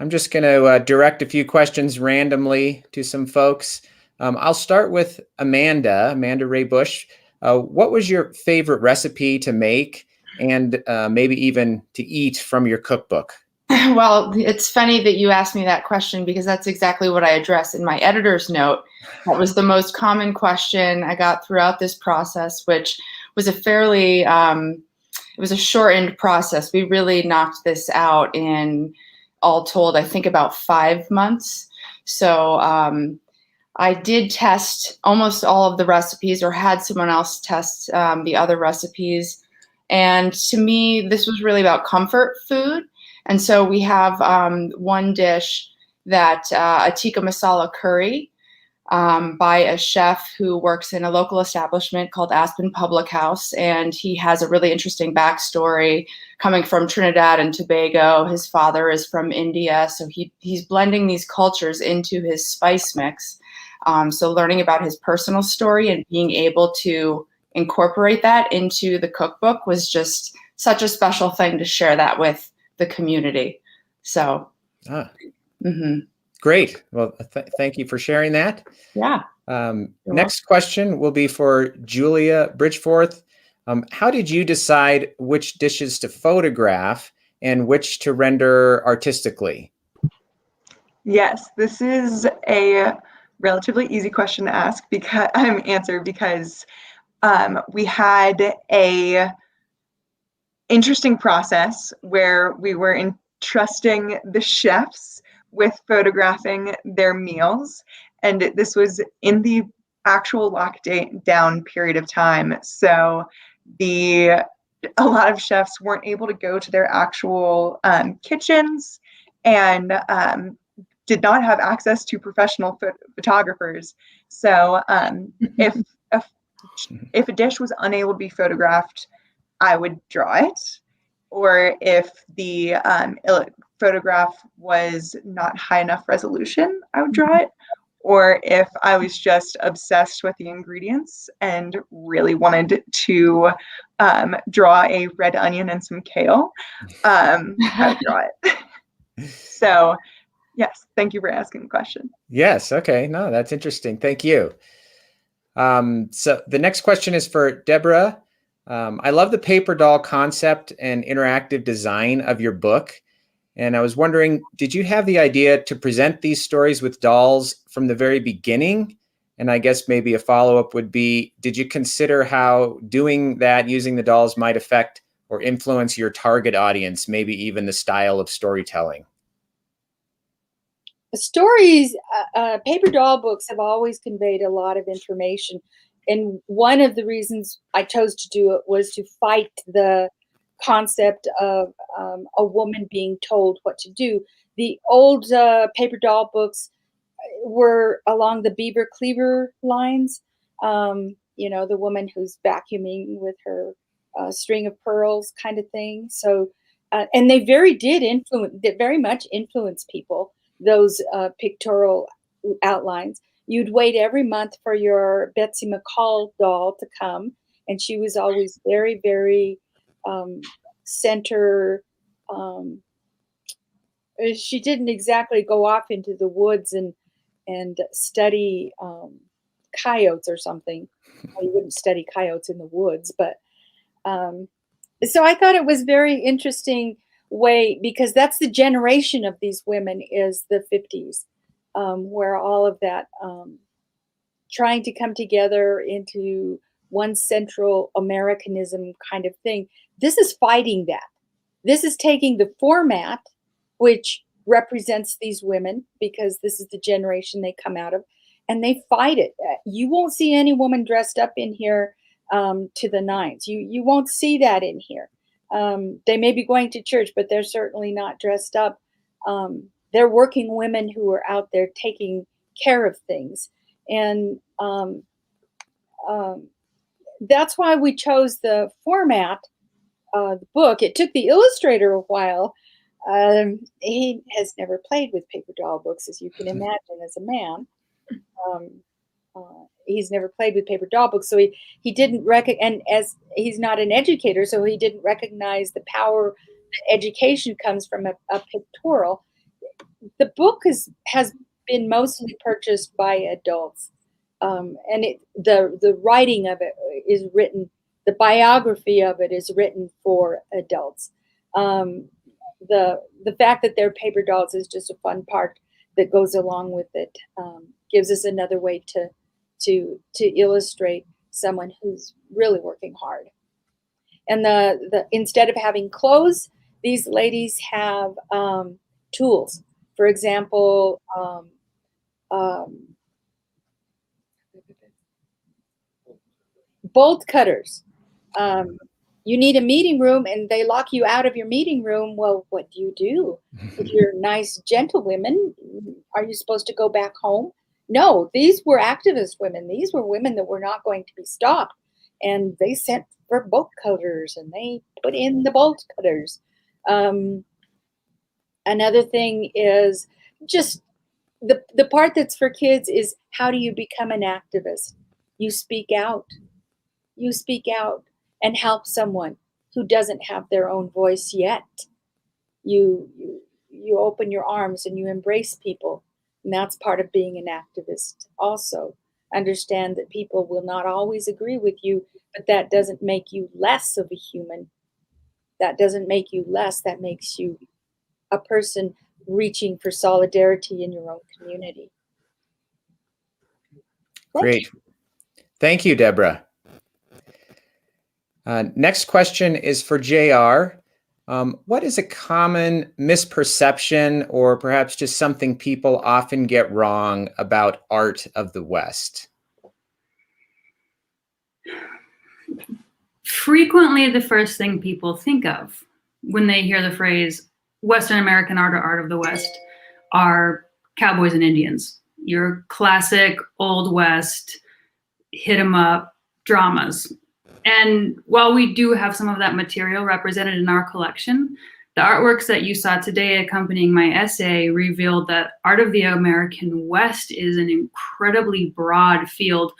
I'm just going to direct a few questions randomly to some folks. I'll start with Amanda Rae Busch. What was your favorite recipe to make and maybe even to eat from your cookbook? Well, it's funny that you asked me that question because that's exactly what I address in my editor's note. That was the most common question I got throughout this process, which was a fairly, it was a shortened process. We really knocked this out in, all told, I think about 5 months. So I did test almost all of the recipes, or had someone else test the other recipes. And to me, this was really about comfort food. And so we have one dish that a tikka masala curry by a chef who works in a local establishment called Aspen Public House. And he has a really interesting backstory coming from Trinidad and Tobago. His father is from India. So he's blending these cultures into his spice mix. So learning about his personal story and being able to incorporate that into the cookbook was just such a special thing to share that with the community. So great. Well, thank you for sharing that. Yeah. Next question will be for Julia Bridgforth. How did you decide which dishes to photograph, and which to render artistically? Yes, this is a relatively easy question to ask because answer because we had a interesting process where we were entrusting the chefs with photographing their meals, and this was in the actual lockdown period of time. So a lot of chefs weren't able to go to their actual kitchens and did not have access to professional photographers. So if a dish was unable to be photographed, I would draw it. Or if the photograph was not high enough resolution, I would draw it. Or if I was just obsessed with the ingredients and really wanted to draw a red onion and some kale, I would draw it. So yes, thank you for asking the question. Yes. Okay. No, that's interesting. Thank you. So the next question is for Deborah. I love the paper doll concept and interactive design of your book. And I was wondering, did you have the idea to present these stories with dolls from the very beginning? And I guess maybe a follow-up would be, did you consider how doing that, using the dolls, might affect or influence your target audience, maybe even the style of storytelling? Stories, paper doll books have always conveyed a lot of information. And one of the reasons I chose to do it was to fight the concept of a woman being told what to do. The old paper doll books were along the Beaver Cleaver lines. You know, the woman who's vacuuming with her string of pearls kind of thing. So, and they very much influence people, those pictorial outlines. You'd wait every month for your Betsy McCall doll to come, and she was always very, very center. She didn't exactly go off into the woods and study coyotes or something. Well, you wouldn't study coyotes in the woods, but so I thought it was very interesting way, because that's the generation of these women, is the 50s, where all of that trying to come together into one central Americanism kind of thing. This is fighting that. This is taking the format, which represents these women, because this is the generation they come out of, and they fight it. You won't see any woman dressed up in here to the nines. You won't see that in here. They may be going to church, but they're certainly not dressed up. They're working women who are out there taking care of things. And that's why we chose the format of the book. It took the illustrator a while. He has never played with paper doll books, as you can imagine, as a man. He's never played with paper doll books, so he didn't and as he's not an educator, so he didn't recognize the power that education comes from a pictorial. The book has been mostly purchased by adults, and the writing of it is written. The biography of it is written for adults. The fact that they're paper dolls is just a fun part that goes along with it. Gives us another way to illustrate someone who's really working hard. And the instead of having clothes, these ladies have tools. For example, bolt cutters. You need a meeting room and they lock you out of your meeting room. Well, what do? If you're nice, gentle women, are you supposed to go back home? No, these were activist women. These were women that were not going to be stopped. And they sent for bolt cutters and they put in the bolt cutters. Another thing is just the part that's for kids is, how do you become an activist? You speak out. You speak out and help someone who doesn't have their own voice yet. You open your arms and you embrace people. And that's part of being an activist also. Understand that people will not always agree with you, but that doesn't make you less of a human. That doesn't make you less. That makes you a person reaching for solidarity in your own community. Great. Thank you, Deborah. Next question is for JR. What is a common misperception or perhaps just something people often get wrong about art of the West? Frequently, the first thing people think of when they hear the phrase Western American art or art of the West are cowboys and Indians. Your classic Old West, hit 'em up dramas. And while we do have some of that material represented in our collection, the artworks that you saw today accompanying my essay revealed that art of the American West is an incredibly broad field.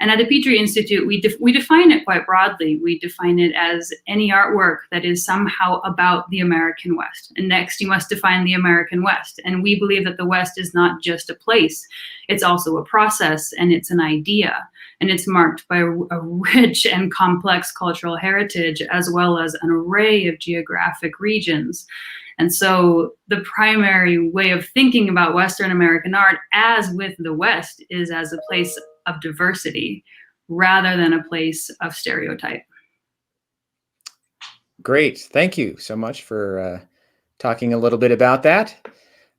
And at the Petrie Institute, we define it quite broadly. We define it as any artwork that is somehow about the American West. And next, you must define the American West. And we believe that the West is not just a place. It's also a process, and it's an idea. And it's marked by a rich and complex cultural heritage, as well as an array of geographic regions. And so the primary way of thinking about Western American art, as with the West, is as a place of diversity rather than a place of stereotype. Great. Thank you so much for talking a little bit about that.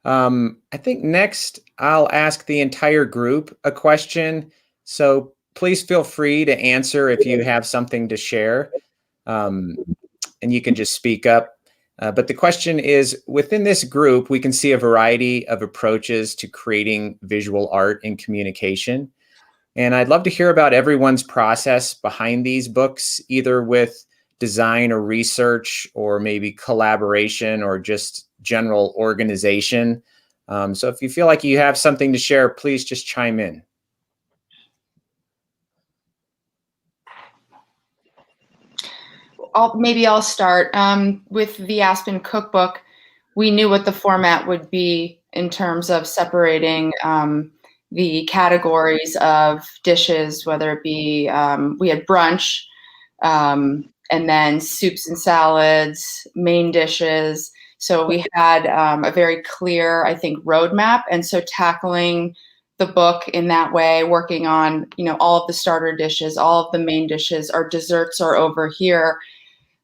I think next I'll ask the entire group a question. So please feel free to answer if you have something to share, and you can just speak up. But the question is, within this group, we can see a variety of approaches to creating visual art and communication. And I'd love to hear about everyone's process behind these books, either with design or research, or maybe collaboration or just general organization. So if you feel like you have something to share, please just chime in. Maybe I'll start with the Aspen Cookbook. We knew what the format would be in terms of separating the categories of dishes, whether it be, we had brunch, and then soups and salads, main dishes. So we had a very clear, I think, roadmap. And so tackling the book in that way, working on, all of the starter dishes, all of the main dishes, our desserts are over here.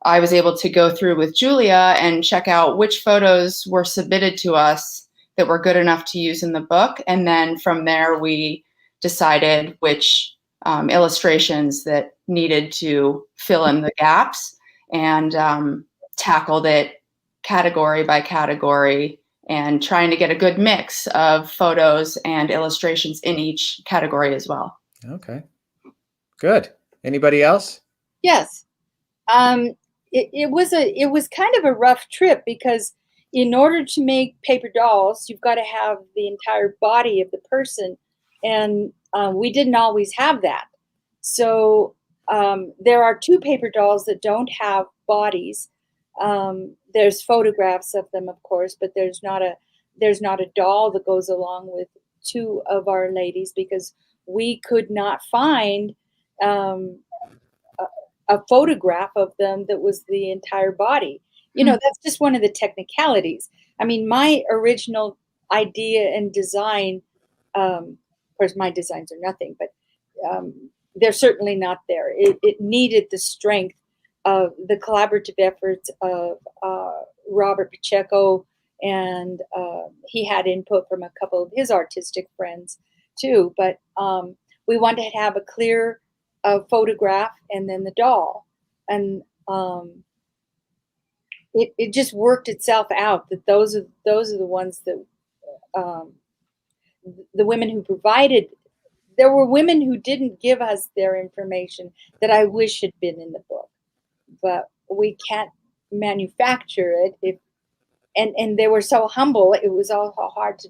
I was able to go through with Julia and check out which photos were submitted to us that were good enough to use in the book. And then from there, we decided which illustrations that needed to fill in the gaps, and tackled it category by category and trying to get a good mix of photos and illustrations in each category as well. Okay, good. Anybody else? Yes. It was kind of a rough trip, because in order to make paper dolls, you've got to have the entire body of the person, and we didn't always have that. So there are two paper dolls that don't have bodies. There's photographs of them, of course, but there's not a doll that goes along with two of our ladies, because we could not find a photograph of them that was the entire body. That's just one of the technicalities. I mean, my original idea and design, of course, my designs are nothing, but they're certainly not there. It needed the strength of the collaborative efforts of Robert Pacheco, and he had input from a couple of his artistic friends too. But we wanted to have a clear photograph and then the doll, and it just worked itself out that those are the ones that the women who provided. There were women who didn't give us their information that I wish had been in the book, but we can't manufacture it. And they were so humble, it was all hard to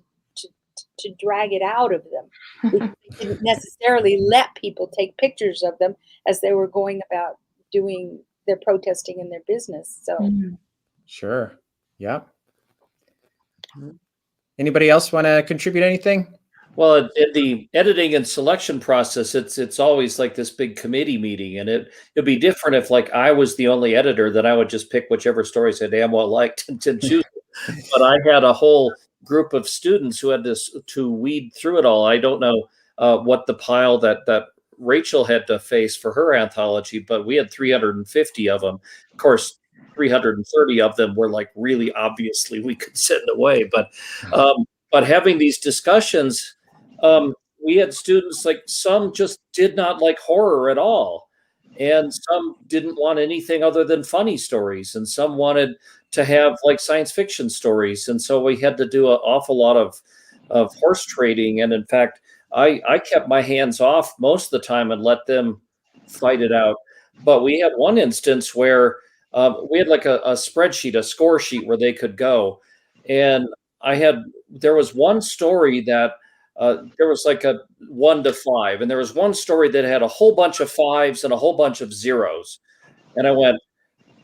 drag it out of them. We didn't necessarily let people take pictures of them as they were going about doing their protesting in their business. So, Sure. Yeah. Anybody else want to contribute anything? Well, in the editing and selection process, it's always like this big committee meeting, and it'd be different if like I was the only editor, that I would just pick whichever stories I damn well liked to choose. But I had a whole group of students who had to weed through it all. I don't know what the pile that Rachel had to face for her anthology, but we had 350 of them. Of course, 330 of them were like really obviously we could send away. But having these discussions, we had students like some just did not like horror at all, and some didn't want anything other than funny stories, and some wanted to have like science fiction stories, and so we had to do an awful lot of horse trading. And in fact, I kept my hands off most of the time and let them fight it out. But we had one instance where we had like a spreadsheet, a score sheet where they could go, and there was one story that there was like a 1 to 5, and there was one story that had a whole bunch of 5s and a whole bunch of 0s, and I went,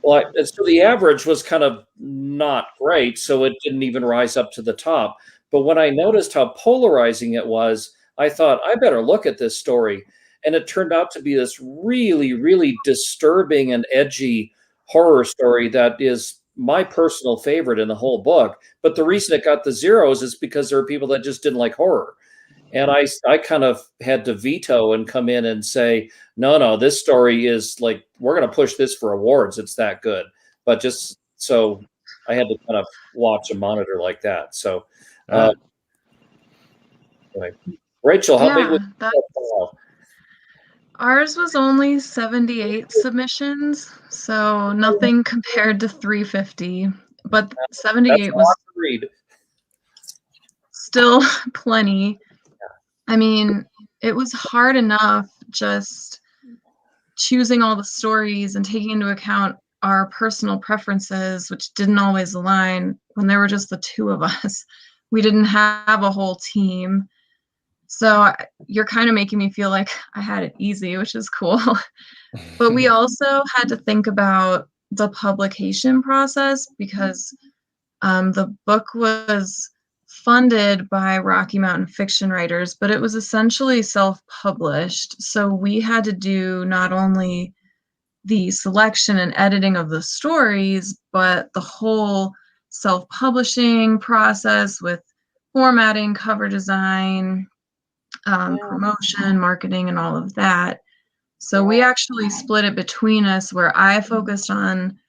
well, so the average was kind of not great, so it didn't even rise up to the top. But when I noticed how polarizing it was, I thought, I better look at this story. And it turned out to be this really, really disturbing and edgy horror story that is my personal favorite in the whole book. But the reason it got the 0s is because there are people that just didn't like horror. And I kind of had to veto and come in and say, no, this story is like, we're going to push this for awards. It's that good. But just so I had to kind of watch and monitor like that. So, anyway. Rachel, how big was that? Ours was only 78 submissions, so nothing compared to 350, but 78 was still plenty. I mean, it was hard enough just choosing all the stories and taking into account our personal preferences, which didn't always align when there were just the two of us. We didn't have a whole team. So you're kind of making me feel like I had it easy, which is cool. But we also had to think about the publication process because the book was funded by Rocky Mountain Fiction Writers, but it was essentially self-published. So we had to do not only the selection and editing of the stories, but the whole self-publishing process with formatting, cover design, promotion, marketing, and all of that. So we actually split it between us, where I focused on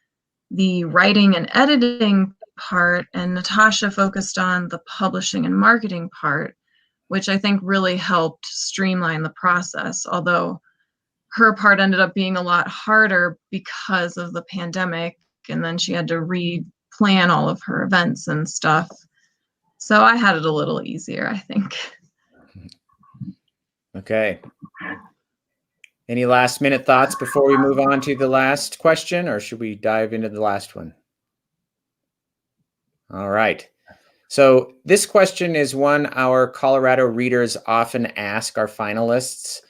the writing and editing part, and Natasha focused on the publishing and marketing part, which I think really helped streamline the process, although her part ended up being a lot harder because of the pandemic, and then she had to re-plan all of her events and stuff. So I had it a little easier, I think. Okay. Any last minute thoughts before we move on to the last question, or should we dive into the last one? All right. So this question is one our Colorado readers often ask our finalists.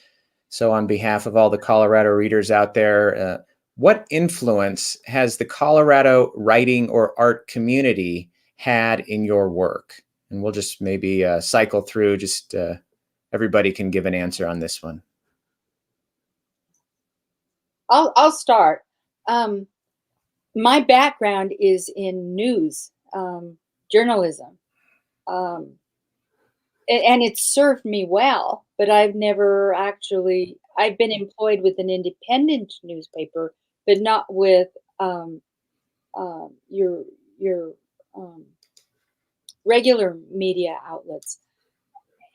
So on behalf of all the Colorado readers out there, what influence has the Colorado writing or art community had in your work? And we'll just maybe cycle through, just everybody can give an answer on this one. I'll start. My background is in news, journalism, and it's served me well, but I've never actually, I've been employed with an independent newspaper, but not with your regular media outlets.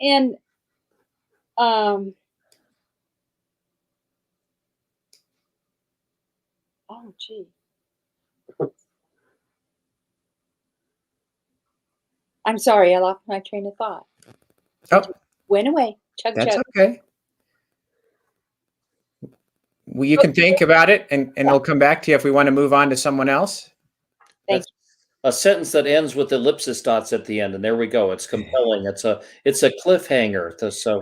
And oh gee, I'm sorry, I lost my train of thought. Oh, went away. Chug, that's chug. okay. Well, you can think about it, and it'll come back to you if we want to move on to someone else. Thank you. A sentence that ends with ellipsis dots at the end, and there we go. It's compelling. It's a cliffhanger. So,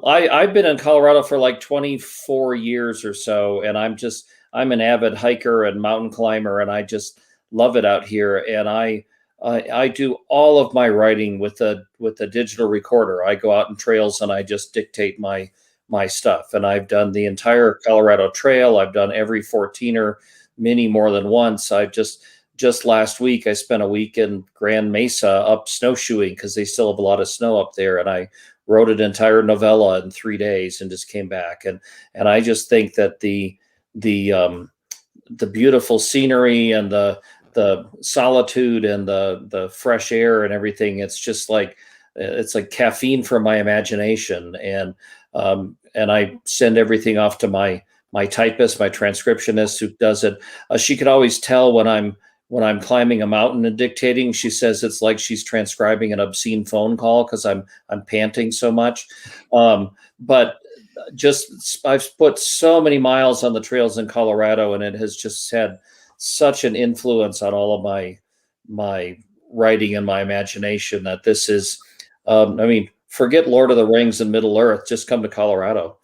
I've been in Colorado for like 24 years or so, and I'm an avid hiker and mountain climber, and I just love it out here. And I I do all of my writing with a digital recorder. I go out in trails and I just dictate my stuff. And I've done the entire Colorado Trail. I've done every 14er, many more than once. I just last week I spent a week in Grand Mesa up snowshoeing because they still have a lot of snow up there, and I wrote an entire novella in 3 days and just came back. And I just think that the beautiful scenery and the solitude and the fresh air and everything, it's just like, it's like caffeine for my imagination. And I send everything off to my typist, my transcriptionist, who does it. She could always tell when I'm climbing a mountain and dictating. She says it's like she's transcribing an obscene phone call because I'm panting so much. But just, I've put so many miles on the trails in Colorado, and it has just had such an influence on all of my writing and my imagination that this is, I mean, forget Lord of the Rings and Middle Earth, just come to Colorado.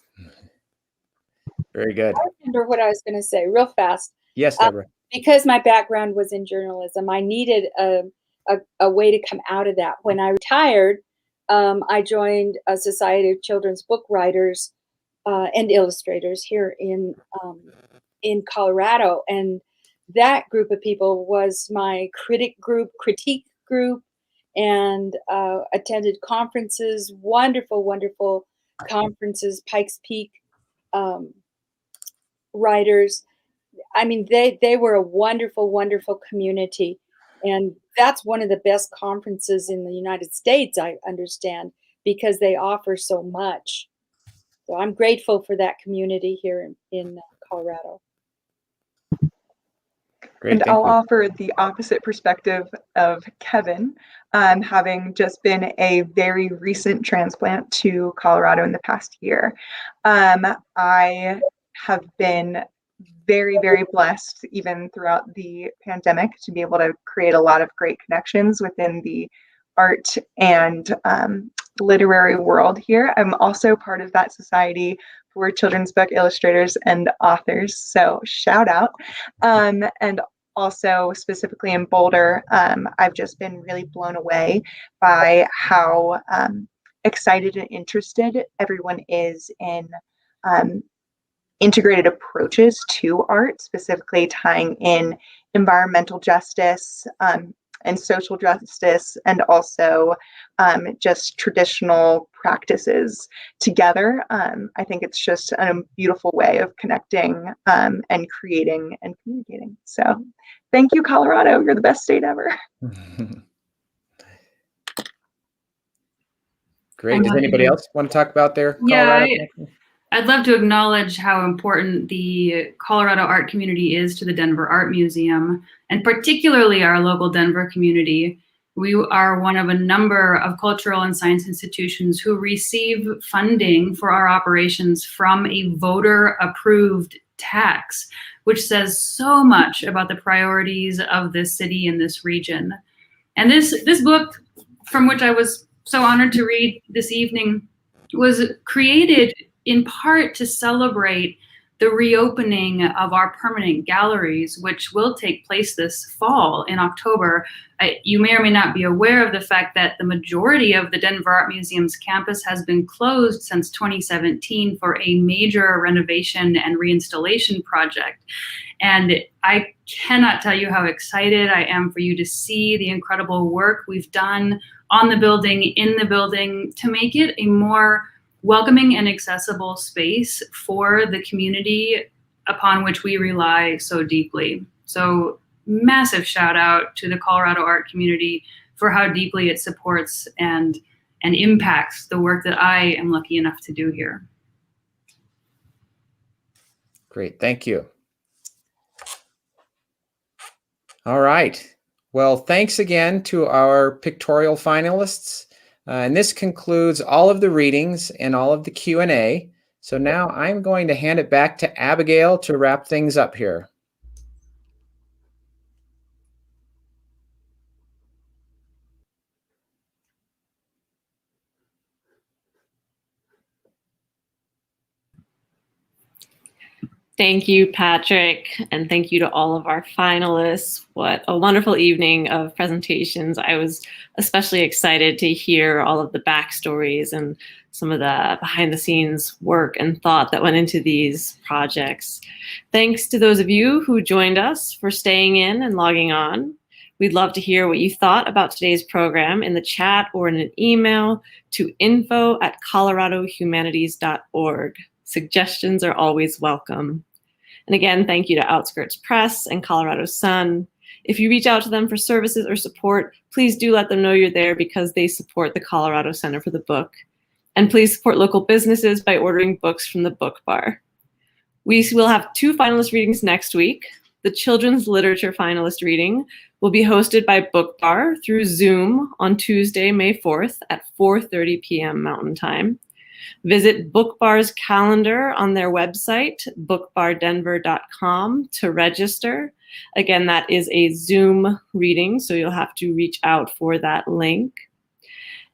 Very good. I remember what I was going to say real fast. Yes, Deborah. Because my background was in journalism, I needed a way to come out of that. When I retired, I joined a Society of Children's Book Writers and Illustrators here in Colorado, and that group of people was my critique group, and attended conferences, wonderful conferences, Pikes Peak writers. I mean, they were a wonderful community, and that's one of the best conferences in the United States, I understand, because they offer so much. So I'm grateful for that community here in Colorado. Great, And thank I'll you. offer the opposite perspective of Kevin, having just been a very recent transplant to Colorado in the past year. I have been very blessed, even throughout the pandemic, to be able to create a lot of great connections within the art and literary world here. I'm also part of that society for children's book illustrators and authors, so shout out. And also specifically in Boulder, I've just been really blown away by how excited and interested everyone is in integrated approaches to art, specifically tying in environmental justice and social justice, and also just traditional practices together. I think it's just a beautiful way of connecting and creating and communicating. So thank you, Colorado. You're the best state ever. Great. Does anybody else want to talk about their Colorado connection? I'd love to acknowledge how important the Colorado art community is to the Denver Art Museum, and particularly our local Denver community. We are one of a number of cultural and science institutions who receive funding for our operations from a voter-approved tax, which says so much about the priorities of this city and this region. And this book, from which I was so honored to read this evening, was created in part to celebrate the reopening of our permanent galleries, which will take place this fall in October. You may or may not be aware of the fact that the majority of the Denver Art Museum's campus has been closed since 2017 for a major renovation and reinstallation project. And I cannot tell you how excited I am for you to see the incredible work we've done on the building, in the building, to make it a more welcoming and accessible space for the community upon which we rely so deeply. So massive shout out to the Colorado art community for how deeply it supports and impacts the work that I am lucky enough to do here. Great, thank you. All right. Well, thanks again to our pictorial finalists. And this concludes all of the readings and all of the Q&A. So now I'm going to hand it back to Abigail to wrap things up here. Thank you, Patrick, and thank you to all of our finalists. What a wonderful evening of presentations. I was especially excited to hear all of the backstories and some of the behind the scenes work and thought that went into these projects. Thanks to those of you who joined us for staying in and logging on. We'd love to hear what you thought about today's program in the chat or in an email to info@coloradohumanities.org. Suggestions are always welcome. And again, thank you to Outskirts Press and Colorado Sun. If you reach out to them for services or support, please do let them know you're there because they support the Colorado Center for the Book. And please support local businesses by ordering books from the Book Bar. We will have 2 finalist readings next week. The Children's Literature finalist reading will be hosted by Book Bar through Zoom on Tuesday, May 4th at 4:30 p.m. Mountain Time. Visit Book Bar's calendar on their website, bookbardenver.com, to register. Again, that is a Zoom reading, so you'll have to reach out for that link.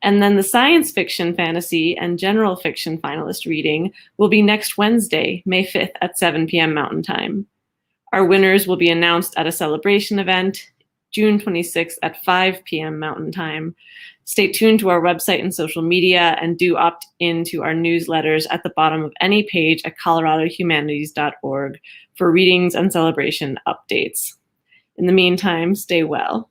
And then the science fiction, fantasy, and general fiction finalist reading will be next Wednesday, May 5th at 7 p.m. Mountain Time. Our winners will be announced at a celebration event, June 26th at 5 p.m. Mountain Time. Stay tuned to our website and social media and do opt into our newsletters at the bottom of any page at coloradohumanities.org for readings and celebration updates. In the meantime, stay well.